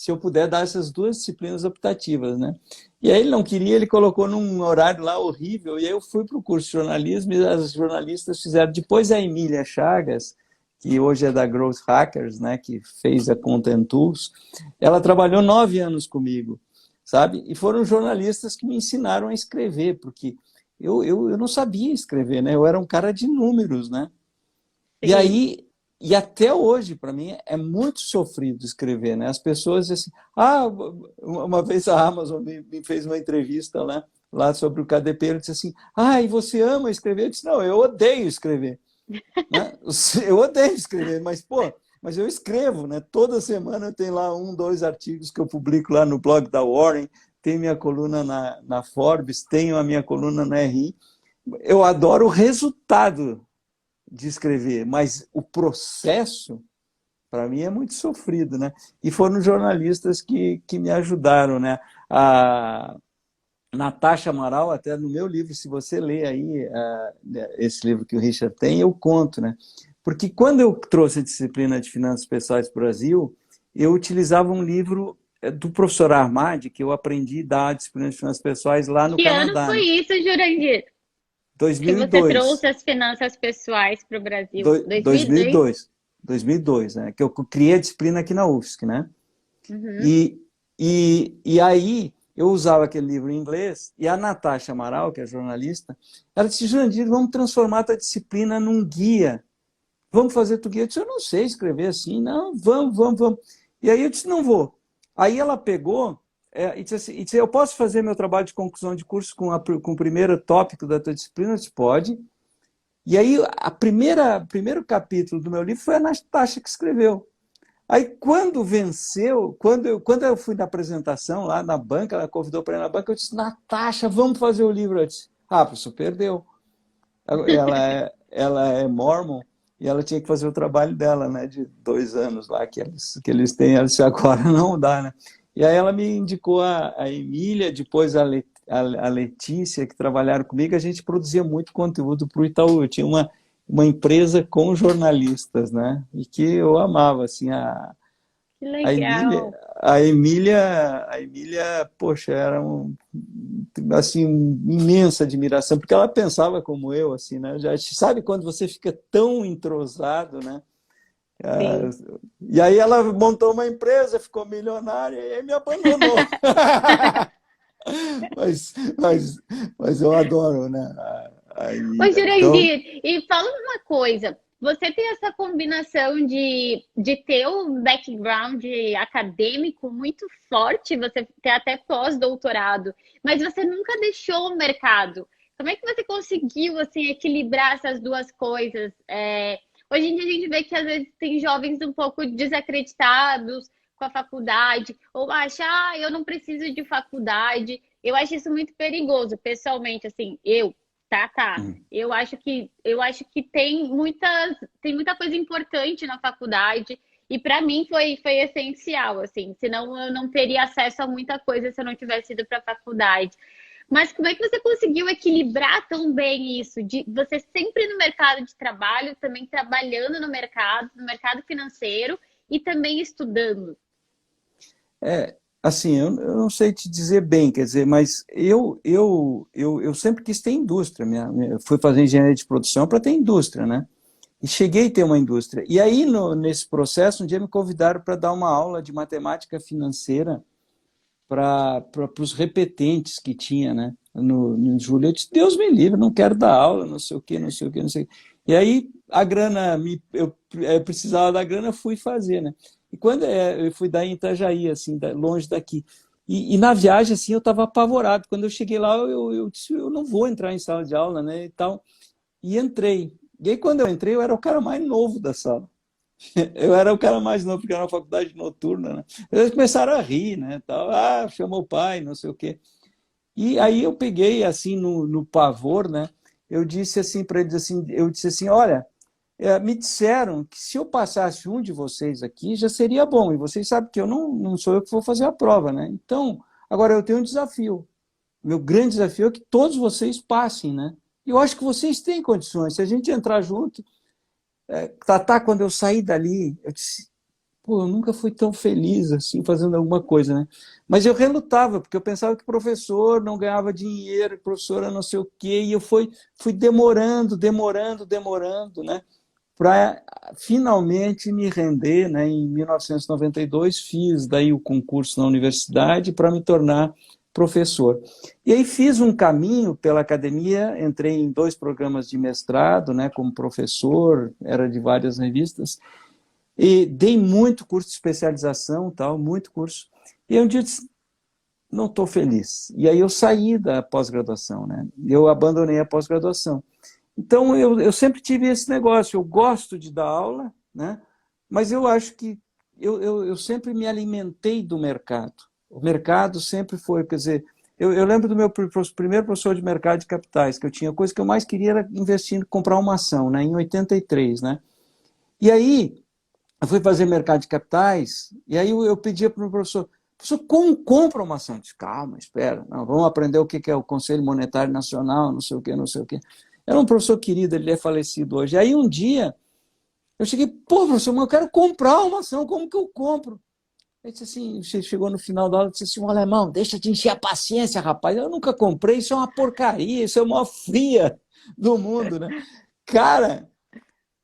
[SPEAKER 2] se eu puder dar essas duas disciplinas optativas, né? E aí ele não queria, ele colocou num horário lá horrível, e aí eu fui para o curso de jornalismo, e as jornalistas fizeram, depois a Emília Chagas, que hoje é da Growth Hackers, né, que fez a Content Tools, ela trabalhou 9 anos comigo, sabe? E foram jornalistas que me ensinaram a escrever, porque eu não sabia escrever, né? Eu era um cara de números, né? E aí, e até hoje, para mim, é muito sofrido escrever, né? As pessoas dizem assim, uma vez a Amazon me fez uma entrevista lá sobre o KDP, ele disse assim, e você ama escrever? Eu disse, não, eu odeio escrever. Né? Eu odeio escrever, mas eu escrevo, né? Toda semana eu tenho lá 1, 2 artigos que eu publico lá no blog da Warren, tenho minha coluna na Forbes, tenho a minha coluna na RI. Eu adoro o resultado de escrever, mas o processo, para mim, é muito sofrido, né? E foram jornalistas que me ajudaram, né? A Natasha Amaral, até no meu livro, se você ler aí esse livro que o Richard tem, eu conto, né? Porque quando eu trouxe a disciplina de Finanças Pessoais para o Brasil, eu utilizava um livro do professor Armadi, que eu aprendi a dar a disciplina de Finanças Pessoais lá no
[SPEAKER 1] Que ano
[SPEAKER 2] Canadá,
[SPEAKER 1] foi
[SPEAKER 2] né?
[SPEAKER 1] isso, Jurandir? Que você
[SPEAKER 2] 2002.
[SPEAKER 1] trouxe as finanças pessoais para o Brasil? 2002?
[SPEAKER 2] 2002. 2002, né? Que eu criei a disciplina aqui na UFSC, né?
[SPEAKER 1] Uhum.
[SPEAKER 2] E aí eu usava aquele livro em inglês, e a Natasha Amaral, que é jornalista, ela disse, Jurandir, vamos transformar a tua disciplina num guia. Vamos fazer tu guia. Eu disse, eu não sei escrever assim. Não, vamos. E aí eu disse, não vou. Aí ela pegou e disse, eu posso fazer meu trabalho de conclusão de curso com o primeiro tópico da tua disciplina? Eu disse, pode. E aí primeiro capítulo do meu livro foi a Natasha que escreveu. Aí, quando venceu, quando eu fui na apresentação lá na banca, ela convidou para ir na banca, eu disse, Natasha, vamos fazer o livro. Eu disse, professor, perdeu. Ela é mormon e ela tinha que fazer o trabalho dela, né, de 2 anos lá que eles têm. Ela disse, agora não dá, né? E aí ela me indicou a Emília, depois a Letícia, que trabalharam comigo. A gente produzia muito conteúdo para o Itaú. Eu tinha uma empresa com jornalistas, né? E que eu amava, assim,
[SPEAKER 1] Que
[SPEAKER 2] a Emília,
[SPEAKER 1] legal.
[SPEAKER 2] poxa, era assim, imensa admiração, porque ela pensava como eu, assim, né? Já sabe quando você fica tão entrosado, né?
[SPEAKER 1] Sim.
[SPEAKER 2] E aí ela montou uma empresa, ficou milionária e aí me abandonou. mas, mas, mas eu adoro, né? A
[SPEAKER 1] Ô,
[SPEAKER 2] Emília. Então,
[SPEAKER 1] Jurandir, e fala uma coisa. Você tem essa combinação de ter um background acadêmico muito forte, você tem até pós-doutorado, mas você nunca deixou o mercado. Como é que você conseguiu assim equilibrar essas duas coisas? Hoje em dia a gente vê que às vezes tem jovens um pouco desacreditados com a faculdade, ou acham, eu não preciso de faculdade. Eu acho isso muito perigoso, pessoalmente, assim, tá. Eu acho que tem muita coisa importante na faculdade e para mim foi essencial, assim, senão eu não teria acesso a muita coisa se eu não tivesse ido para a faculdade. Mas como é que você conseguiu equilibrar tão bem isso? De você sempre no mercado de trabalho, também trabalhando no mercado financeiro e também estudando.
[SPEAKER 2] assim, eu não sei te dizer bem, quer dizer, mas eu sempre quis ter indústria. Eu fui fazer engenharia de produção para ter indústria, né? E cheguei a ter uma indústria. E aí, nesse processo, um dia me convidaram para dar uma aula de matemática financeira para os repetentes que tinha, né? No Júlio, eu disse, Deus me livre, não quero dar aula, não sei o quê, não sei o quê, não sei o quê. E aí, a grana, eu precisava da grana, fui fazer, né? E quando eu fui dar em Itajaí, assim, longe daqui. E na viagem, assim, eu estava apavorado. Quando eu cheguei lá, eu disse, eu não vou entrar em sala de aula, né? E tal. E entrei. E aí, quando eu entrei, eu era o cara mais novo da sala. Eu era o cara mais novo, porque era uma faculdade noturna, né? Eles começaram a rir, né? Tal, chamou o pai, não sei o quê. E aí eu peguei, assim, no pavor, né? Eu disse assim para eles, assim, eu disse assim, olha, me disseram que se eu passasse um de vocês aqui, já seria bom. E vocês sabem que eu não sou eu que vou fazer a prova, né? Então, agora eu tenho um desafio. Meu grande desafio é que todos vocês passem, né? E eu acho que vocês têm condições. Se a gente entrar junto, Tatá, quando eu saí dali, eu disse, pô, eu nunca fui tão feliz assim fazendo alguma coisa, né? Mas eu relutava, porque eu pensava que professor não ganhava dinheiro, professor era não sei o quê, e eu fui demorando, né? Para finalmente me render, né? Em 1992 fiz daí o concurso na universidade para me tornar professor. E aí fiz um caminho pela academia, entrei em 2 programas de mestrado, né, como professor, era de várias revistas, e dei muito curso de especialização, tal, muito curso. E um dia eu disse, não estou feliz. E aí eu saí da pós-graduação, né? Eu abandonei a pós-graduação. Então eu sempre tive esse negócio, eu gosto de dar aula, né? Mas eu acho que eu sempre me alimentei do mercado. O mercado sempre foi, quer dizer, eu lembro do meu primeiro professor de mercado de capitais, que eu tinha coisa que eu mais queria era investir, comprar uma ação, né? Em 83, né? E aí eu fui fazer mercado de capitais, e aí eu pedia para o meu professor, como compra uma ação? Eu disse, calma, espera, não, vamos aprender o que é o Conselho Monetário Nacional, não sei o quê, não sei o quê. Era um professor querido, ele é falecido hoje. Aí um dia, eu cheguei, pô, professor, mas eu quero comprar uma ação, como que eu compro? Ele disse assim, chegou no final da aula e disse assim, alemão, deixa de encher a paciência, rapaz, eu nunca comprei, isso é uma porcaria, isso é uma fria do mundo, né? Cara,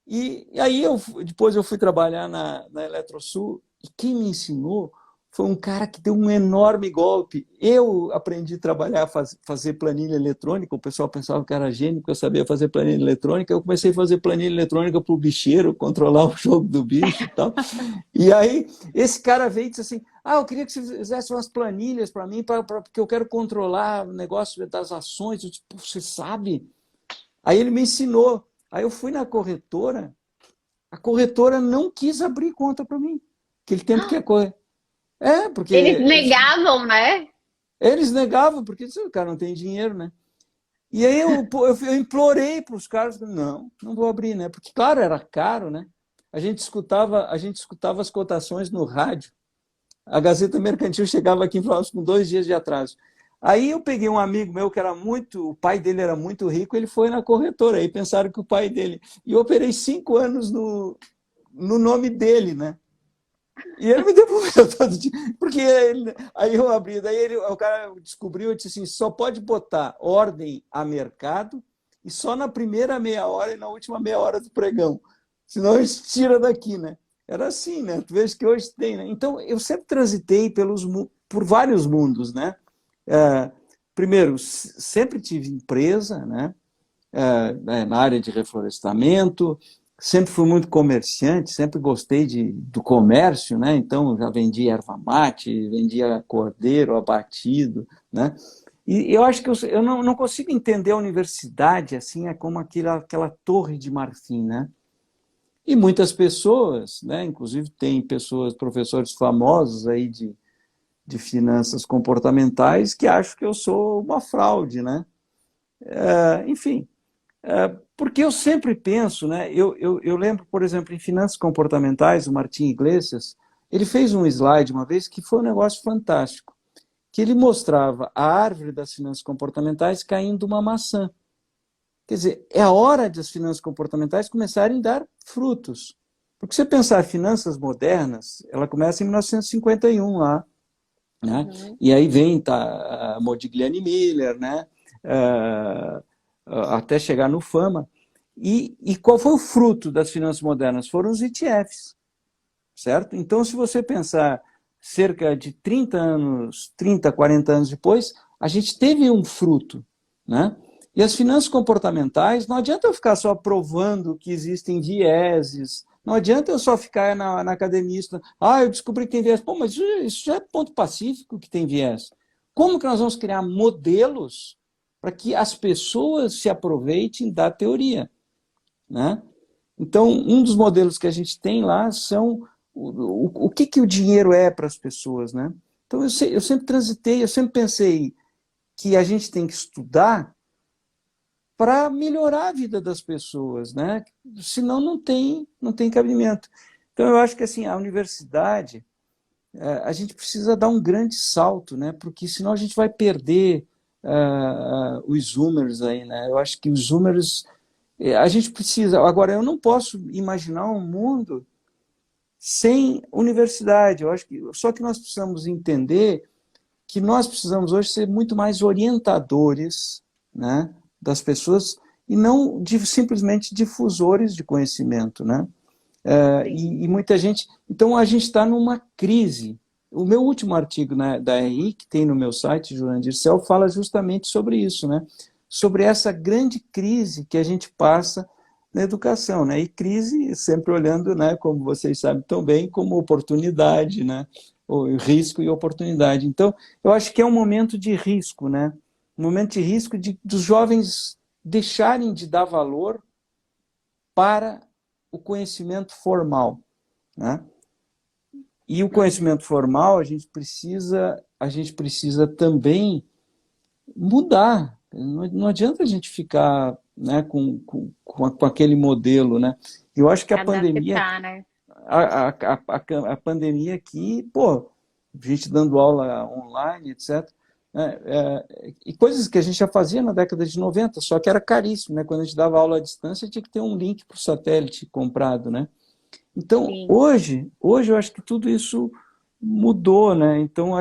[SPEAKER 2] e aí depois eu fui trabalhar na Eletrosul, e quem me ensinou foi um cara que deu um enorme golpe. Eu aprendi a trabalhar, fazer planilha eletrônica, o pessoal pensava que era gênio, que eu sabia fazer planilha eletrônica, eu comecei a fazer planilha eletrônica para o bicheiro, controlar o jogo do bicho e tal. E aí esse cara veio e disse assim, eu queria que você fizesse umas planilhas para mim, porque eu quero controlar o negócio das ações. Eu disse, você sabe? Aí ele me ensinou. Aí eu fui na corretora, a corretora não quis abrir conta para mim. Aquele tempo que a corretora...
[SPEAKER 1] Eles
[SPEAKER 2] porque
[SPEAKER 1] negavam, né?
[SPEAKER 2] eles negavam, porque o cara não tem dinheiro, né? E aí eu implorei para os caras, não vou abrir, né? Porque, claro, era caro, né? A gente escutava as cotações no rádio. A Gazeta Mercantil chegava aqui em Florianópolis com 2 dias de atraso. Aí eu peguei um amigo meu que era o pai dele era muito rico, ele foi na corretora, aí pensaram que o pai dele... E eu operei 5 anos no nome dele, né? E ele me devolveu todo dia, porque aí eu abri, o cara descobriu e disse assim, só pode botar ordem a mercado e só na primeira meia hora e na última meia hora do pregão, senão a gente tira daqui, né? Era assim, né? Tu vês que hoje tem, né? Então, eu sempre transitei por vários mundos, né? Primeiro, sempre tive empresa, né? Na área de reflorestamento, sempre fui muito comerciante, sempre gostei do comércio, né? Então já vendia erva mate, vendia cordeiro abatido, né? E eu acho que eu não consigo entender a universidade assim, é como aquela torre de marfim, né? E muitas pessoas, né? Inclusive tem professores famosos aí de finanças comportamentais que acham que eu sou uma fraude, né? Enfim, porque eu sempre penso, né? Eu lembro, por exemplo, em finanças comportamentais, o Martim Iglesias, ele fez um slide uma vez que foi um negócio fantástico, que ele mostrava a árvore das finanças comportamentais caindo uma maçã. Quer dizer, é a hora de as finanças comportamentais começarem a dar frutos. Porque se você pensar finanças modernas, ela começa em 1951 lá, né? E aí vem a Modigliani Miller, né? Até chegar no Fama. E qual foi o fruto das finanças modernas? Foram os ETFs, certo? Então, se você pensar cerca de 30 anos, 30, 40 anos depois, a gente teve um fruto, né? E as finanças comportamentais, não adianta eu ficar só provando que existem vieses, não adianta eu só ficar na academia, eu descobri que tem viés. Pô, mas isso já é ponto pacífico que tem viés. Como que nós vamos criar modelos para que as pessoas se aproveitem da teoria, né? Então, um dos modelos que a gente tem lá são o que o dinheiro é para as pessoas, né? Então, eu sempre transitei, eu sempre pensei que a gente tem que estudar para melhorar a vida das pessoas, né? Senão não tem cabimento. Então, eu acho que assim, a universidade, a gente precisa dar um grande salto, né? Porque senão a gente vai perder os zoomers aí, né? Eu acho que os zoomers, a gente precisa... Agora, eu não posso imaginar um mundo sem universidade. Eu acho que só que nós precisamos entender que nós precisamos hoje ser muito mais orientadores, né, das pessoas e não simplesmente difusores de conhecimento, né? E muita gente... Então, a gente está numa crise. O meu último artigo, né, da RI, que tem no meu site, Jurandir Cel, fala justamente sobre isso, né? Sobre essa grande crise que a gente passa na educação, né? E crise sempre olhando, né, como vocês sabem tão bem, como oportunidade, né? O risco e oportunidade. Então, eu acho que é um momento de risco, né? Um momento de risco dos jovens deixarem de dar valor para o conhecimento formal, né? E o conhecimento formal, a gente precisa também mudar. Não adianta a gente ficar, né, com aquele modelo, né? Eu acho que a pandemia,
[SPEAKER 1] Adaptar, né?
[SPEAKER 2] a pandemia aqui, pô, gente dando aula online, etc. Né? E coisas que a gente já fazia na década de 90, só que era caríssimo, né? Quando a gente dava aula à distância, tinha que ter um link para o satélite comprado, né? Então,
[SPEAKER 1] Sim.
[SPEAKER 2] hoje eu acho que tudo isso mudou, né? Então,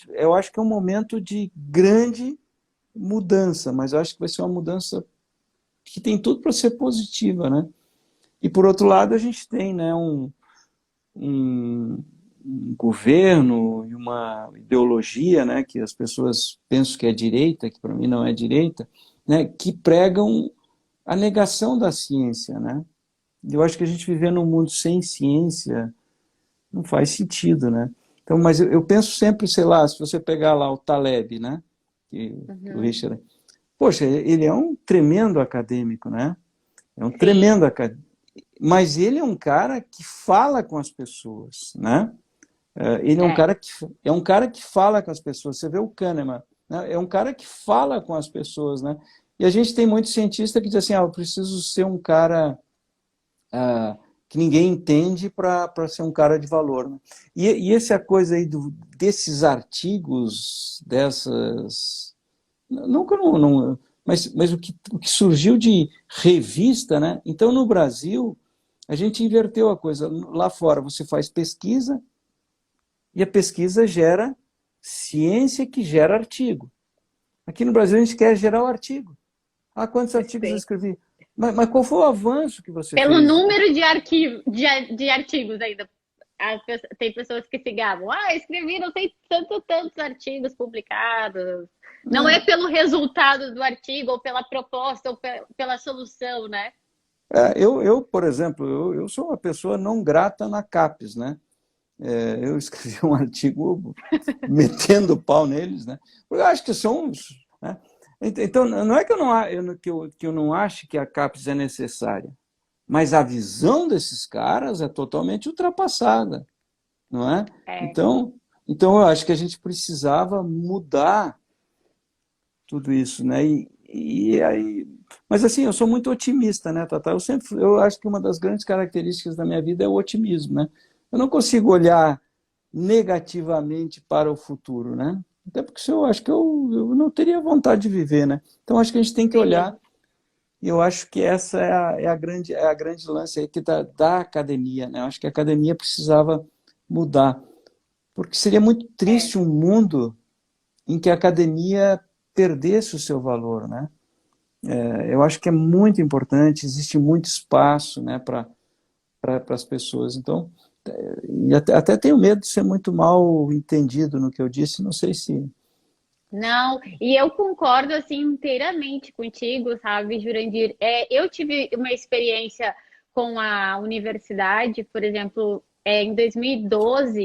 [SPEAKER 2] eu acho que é um momento de grande mudança, mas eu acho que vai ser uma mudança que tem tudo para ser positiva, né? E, por outro lado, a gente tem, né, um governo e uma ideologia, né, que as pessoas pensam que é direita, que para mim não é direita, né, que pregam a negação da ciência, né? Eu acho que a gente viver num mundo sem ciência não faz sentido, né? Então, mas eu penso sempre, sei lá, se você pegar lá o Taleb, né? Que o
[SPEAKER 1] Uhum.
[SPEAKER 2] Richard, poxa, ele é um tremendo acadêmico, né? É um
[SPEAKER 1] Sim.
[SPEAKER 2] tremendo acadêmico. Mas ele é um cara que fala com as pessoas, né? Ele
[SPEAKER 1] É.
[SPEAKER 2] é um cara que fala com as pessoas. Você vê o Kahneman, né? É um cara que fala com as pessoas, né? E a gente tem muito cientista que diz assim, eu preciso ser um cara que ninguém entende para ser um cara de valor, né? E essa coisa aí desses artigos, dessas... Nunca não, mas o que surgiu de revista, né? Então, no Brasil, a gente inverteu a coisa. Lá fora, você faz pesquisa e a pesquisa gera ciência que gera artigo. Aqui no Brasil, a gente quer gerar o artigo. Quantos artigos eu
[SPEAKER 1] Sim.
[SPEAKER 2] escrevi? Mas qual foi o avanço que você
[SPEAKER 1] Pelo
[SPEAKER 2] fez?
[SPEAKER 1] número de artigos ainda. Tem pessoas que se gabam. Escrevi não sei tantos artigos publicados. Não é pelo resultado do artigo, ou pela proposta, ou pela solução, né?
[SPEAKER 2] Por exemplo, eu sou uma pessoa não grata na CAPES, né? Eu escrevi um artigo metendo pau neles, né? Porque eu acho que são... Né? Então, não é que eu não acho que a CAPES é necessária, mas a visão desses caras é totalmente ultrapassada, não é?
[SPEAKER 1] É.
[SPEAKER 2] Então eu acho que a gente precisava mudar tudo isso, né? E aí, mas assim, eu sou muito otimista, né, Tata? Eu acho que uma das grandes características da minha vida é o otimismo, né? Eu não consigo olhar negativamente para o futuro, né? Até porque eu acho que eu não teria vontade de viver, né? Então acho que a gente tem que olhar,
[SPEAKER 1] Sim.
[SPEAKER 2] e eu acho que essa é a grande lance aí que da academia, né? Eu acho que a academia precisava mudar, porque seria muito
[SPEAKER 1] É.
[SPEAKER 2] triste um mundo em que a academia perdesse o seu valor, né? Eu acho que é muito importante, existe muito espaço, né, para as pessoas. Então, e até tenho medo de ser muito mal entendido no que eu disse, não sei se...
[SPEAKER 1] Não, e eu concordo assim inteiramente contigo, sabe, Jurandir? Eu tive uma experiência com a universidade, por exemplo, em 2012,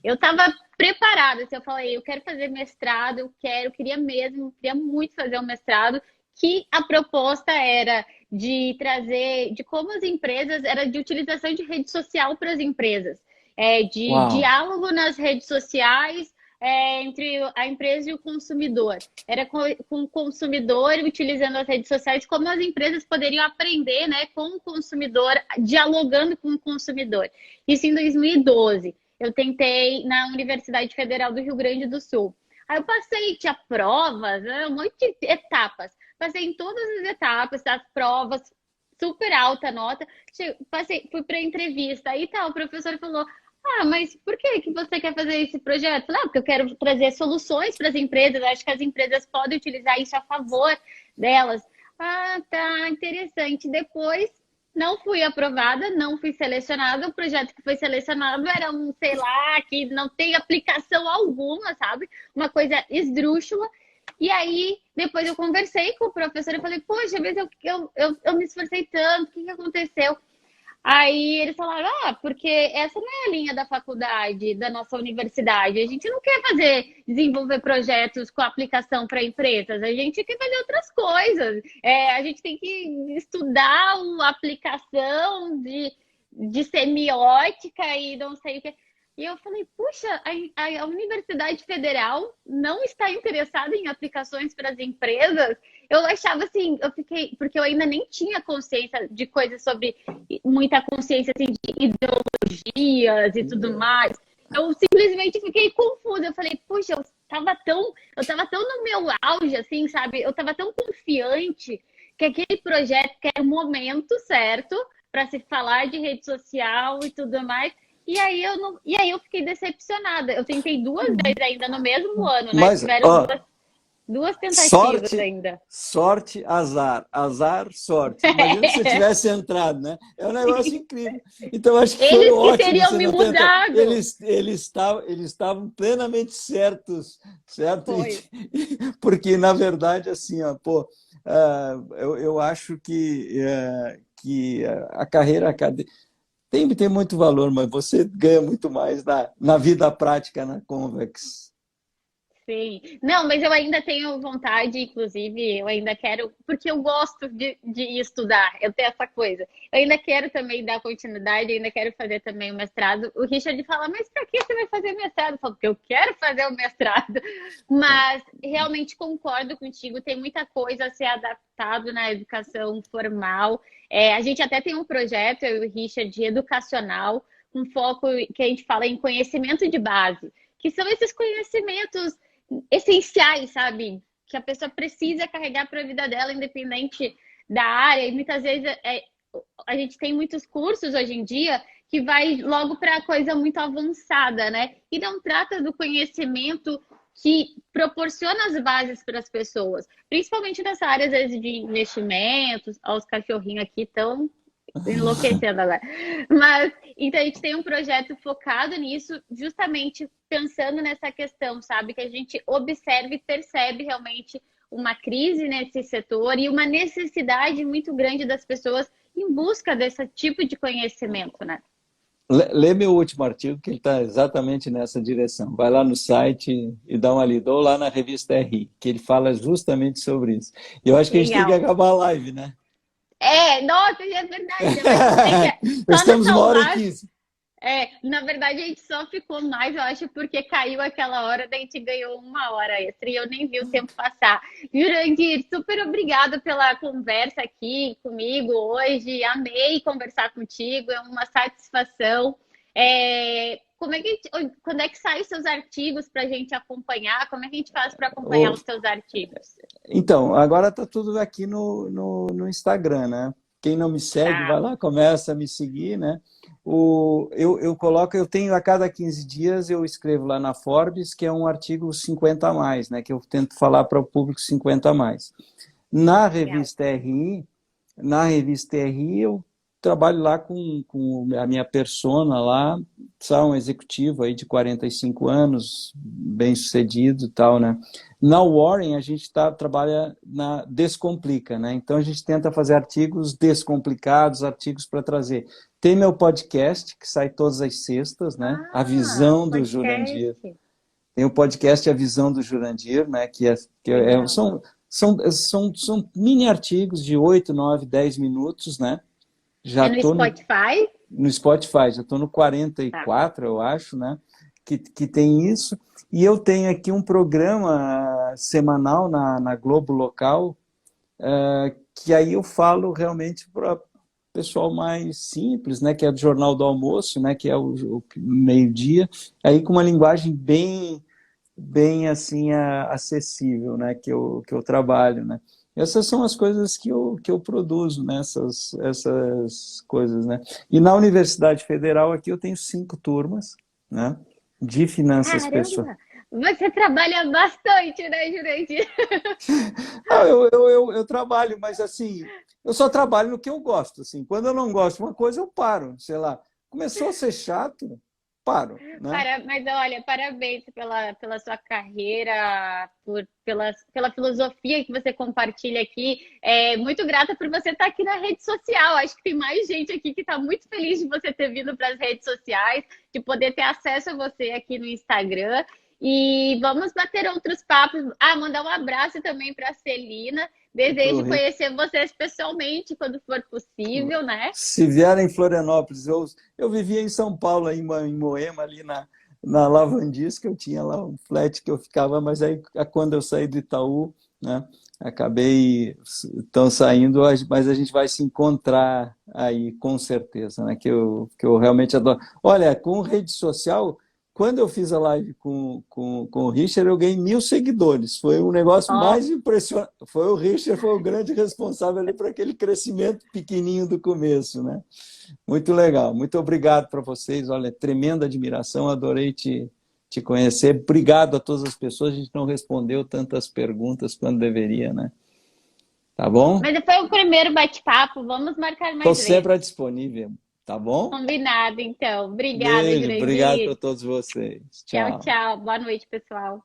[SPEAKER 1] eu estava preparada, assim, eu falei, eu quero fazer mestrado, queria mesmo, queria muito fazer um mestrado, que a proposta era de trazer, de como as empresas, era de utilização de rede social para as empresas, de
[SPEAKER 2] Uau!
[SPEAKER 1] diálogo nas redes sociais entre a empresa e o consumidor. Era com o consumidor utilizando as redes sociais, como as empresas poderiam aprender, né, com o consumidor, dialogando com o consumidor. Isso em 2012. Eu tentei na Universidade Federal do Rio Grande do Sul. Aí eu passei, tinha provas, né, um monte de etapas. Passei em todas as etapas, as provas, super alta nota. Fui para entrevista. Aí tá, o professor falou: Ah, mas por que que você quer fazer esse projeto? Não, porque eu quero trazer soluções para as empresas. Acho que as empresas podem utilizar isso a favor delas. Ah, tá, interessante. Depois não fui aprovada, não fui selecionada. O projeto que foi selecionado era um, sei lá, que não tem aplicação alguma, sabe? Uma coisa esdrúxula. E aí, depois eu conversei com o professor e falei, poxa, mas eu me esforcei tanto, o que que aconteceu? Aí eles falaram, ah, porque essa não é a linha da faculdade, da nossa universidade. A gente não quer desenvolver projetos com aplicação para empresas, a gente quer fazer outras coisas. A gente tem que estudar uma aplicação de semiótica e não sei o que. E eu falei, puxa, a Universidade Federal não está interessada em aplicações para as empresas? Eu achava assim, eu fiquei, porque eu ainda nem tinha consciência de coisas sobre, muita consciência assim, de ideologias e tudo mais. Eu simplesmente fiquei confusa. Eu falei, puxa, eu tava tão no meu auge, assim, sabe? Eu tava tão confiante que aquele projeto, que era o momento certo para se falar de rede social e tudo mais. E aí eu fiquei decepcionada. Eu tentei duas vezes ainda no mesmo ano, né?
[SPEAKER 2] Mas,
[SPEAKER 1] Tiveram
[SPEAKER 2] ó,
[SPEAKER 1] duas tentativas
[SPEAKER 2] sorte,
[SPEAKER 1] ainda.
[SPEAKER 2] sorte, azar. Azar, sorte. Imagina se você tivesse entrado, né? É um negócio incrível. Então, acho que foi
[SPEAKER 1] Eles que
[SPEAKER 2] ótimo
[SPEAKER 1] teriam
[SPEAKER 2] você
[SPEAKER 1] me
[SPEAKER 2] não tentar.
[SPEAKER 1] mudado.
[SPEAKER 2] Eles estavam plenamente certos, certo?
[SPEAKER 1] Foi.
[SPEAKER 2] Porque, na verdade, assim, ó, pô, eu acho que a carreira acadêmica tem muito valor, mas você ganha muito mais na vida prática, na Convex.
[SPEAKER 1] Sim. Não, mas eu ainda tenho vontade, inclusive, eu ainda quero, porque eu gosto de estudar, eu tenho essa coisa. Eu ainda quero também dar continuidade, ainda quero fazer também o mestrado. O Richard fala, mas para que você vai fazer mestrado? Eu falo, porque eu quero fazer o mestrado. Mas realmente concordo contigo, tem muita coisa a ser adaptado na educação formal. A gente até tem um projeto, eu e o Richard, educacional, com foco que a gente fala em conhecimento de base, que são esses conhecimentos essenciais, sabe? Que a pessoa precisa carregar para a vida dela, independente da área. E muitas vezes a gente tem muitos cursos hoje em dia que vai logo para coisa muito avançada, né? E não trata do conhecimento que proporciona as bases para as pessoas, principalmente nessa área, às vezes, de investimentos. Ó, os cachorrinhos aqui estão enlouquecendo agora. Mas, então, a gente tem um projeto focado nisso, justamente pensando nessa questão, sabe? Que a gente observe e percebe realmente uma crise nesse setor e uma necessidade muito grande das pessoas em busca desse tipo de conhecimento, né?
[SPEAKER 2] Lê meu último artigo, que ele está exatamente nessa direção. Vai lá no site e dá uma lida, ou lá na revista RI, que ele fala justamente sobre isso. E eu acho que a gente tem que
[SPEAKER 1] Legal.
[SPEAKER 2] acabar a live, né?
[SPEAKER 1] Nossa, é verdade. Mas é que só
[SPEAKER 2] Estamos
[SPEAKER 1] nessa
[SPEAKER 2] 1h15.
[SPEAKER 1] live. Na verdade a gente só ficou mais, eu acho, porque caiu aquela hora, daí a gente ganhou uma hora extra e eu nem vi o tempo passar. Jurandir, super obrigada pela conversa aqui comigo hoje. Amei conversar contigo, é uma satisfação. Quando é que saem os seus artigos para a gente acompanhar? Como é que a gente faz para acompanhar
[SPEAKER 2] Ô,
[SPEAKER 1] os seus artigos?
[SPEAKER 2] Então, agora está tudo aqui no Instagram, né? Quem não me segue, vai
[SPEAKER 1] Tá,
[SPEAKER 2] lá, começa a me seguir, né? Eu tenho a cada 15 dias, eu escrevo lá na Forbes, que é um artigo 50 a mais, né? Que eu tento falar para o público 50 a mais. Na
[SPEAKER 1] legal.
[SPEAKER 2] revista RI, eu trabalho lá com a minha persona lá, sou um executivo aí de 45 anos, bem sucedido e tal, né? Na Warren, a gente trabalha na Descomplica, né? Então, a gente tenta fazer artigos descomplicados, artigos para trazer. Tem meu podcast, que sai todas as sextas, né? A
[SPEAKER 1] Ah,
[SPEAKER 2] Visão do
[SPEAKER 1] podcast.
[SPEAKER 2] Jurandir. Tem o podcast A Visão do Jurandir, né?
[SPEAKER 1] Legal.
[SPEAKER 2] São mini artigos de 8, 9, 10 minutos, né? Já
[SPEAKER 1] É no
[SPEAKER 2] estou
[SPEAKER 1] Spotify?
[SPEAKER 2] no Spotify, já estou no
[SPEAKER 1] Tá.
[SPEAKER 2] 44, eu acho, né? Que tem isso. E eu tenho aqui um programa semanal na Globo Local, que aí eu falo realmente para pessoal mais simples, né? Que é do Jornal do Almoço, né? Que é o meio-dia, aí com uma linguagem bem assim acessível, né? Que eu trabalho, né? Essas são as coisas que eu produzo, né? Essas coisas, né? E na Universidade Federal aqui eu tenho 5 turmas, né? De finanças pessoais.
[SPEAKER 1] Caramba! Você trabalha bastante, né, Jurandir?
[SPEAKER 2] Ah, eu trabalho, mas assim, eu só trabalho no que eu gosto. Assim, quando eu não gosto de uma coisa, eu paro. Sei lá, começou a ser chato, paro, né?
[SPEAKER 1] Mas olha, parabéns pela sua carreira, pela filosofia que você compartilha aqui. É, muito grata por você estar aqui na rede social. Acho que tem mais gente aqui que está muito feliz de você ter vindo para as redes sociais, de poder ter acesso a você aqui no Instagram. E vamos bater outros papos. Ah, mandar um abraço também para a Celina. Desejo conhecer vocês pessoalmente quando for possível, né?
[SPEAKER 2] Se vier em Florianópolis, eu vivia em São Paulo, em Moema, ali na Lavandisca, eu tinha lá um flat que eu ficava, mas aí quando eu saí do Itaú, né, acabei estão saindo, mas a gente vai se encontrar aí, com certeza, né, que eu realmente adoro. Olha, com rede social, quando eu fiz a live com o Richard, eu ganhei 1.000 seguidores. Foi um negócio
[SPEAKER 1] Ó,
[SPEAKER 2] mais impressionante. Foi o Richard, foi o grande responsável ali por aquele crescimento pequenininho do começo, né? Muito legal. Muito obrigado para vocês. Olha, tremenda admiração. Adorei te conhecer. Obrigado a todas as pessoas. A gente não respondeu tantas perguntas quanto deveria, né? Tá bom?
[SPEAKER 1] mas foi o primeiro bate-papo. Vamos marcar
[SPEAKER 2] Estou
[SPEAKER 1] mais vezes.
[SPEAKER 2] sempre à disponível. Tá bom?
[SPEAKER 1] Combinado, então. Obrigada,
[SPEAKER 2] Beijo. Obrigado para
[SPEAKER 1] Jurandir.
[SPEAKER 2] todos vocês.
[SPEAKER 1] Tchau,
[SPEAKER 2] Tchau.
[SPEAKER 1] tchau. Boa noite, pessoal.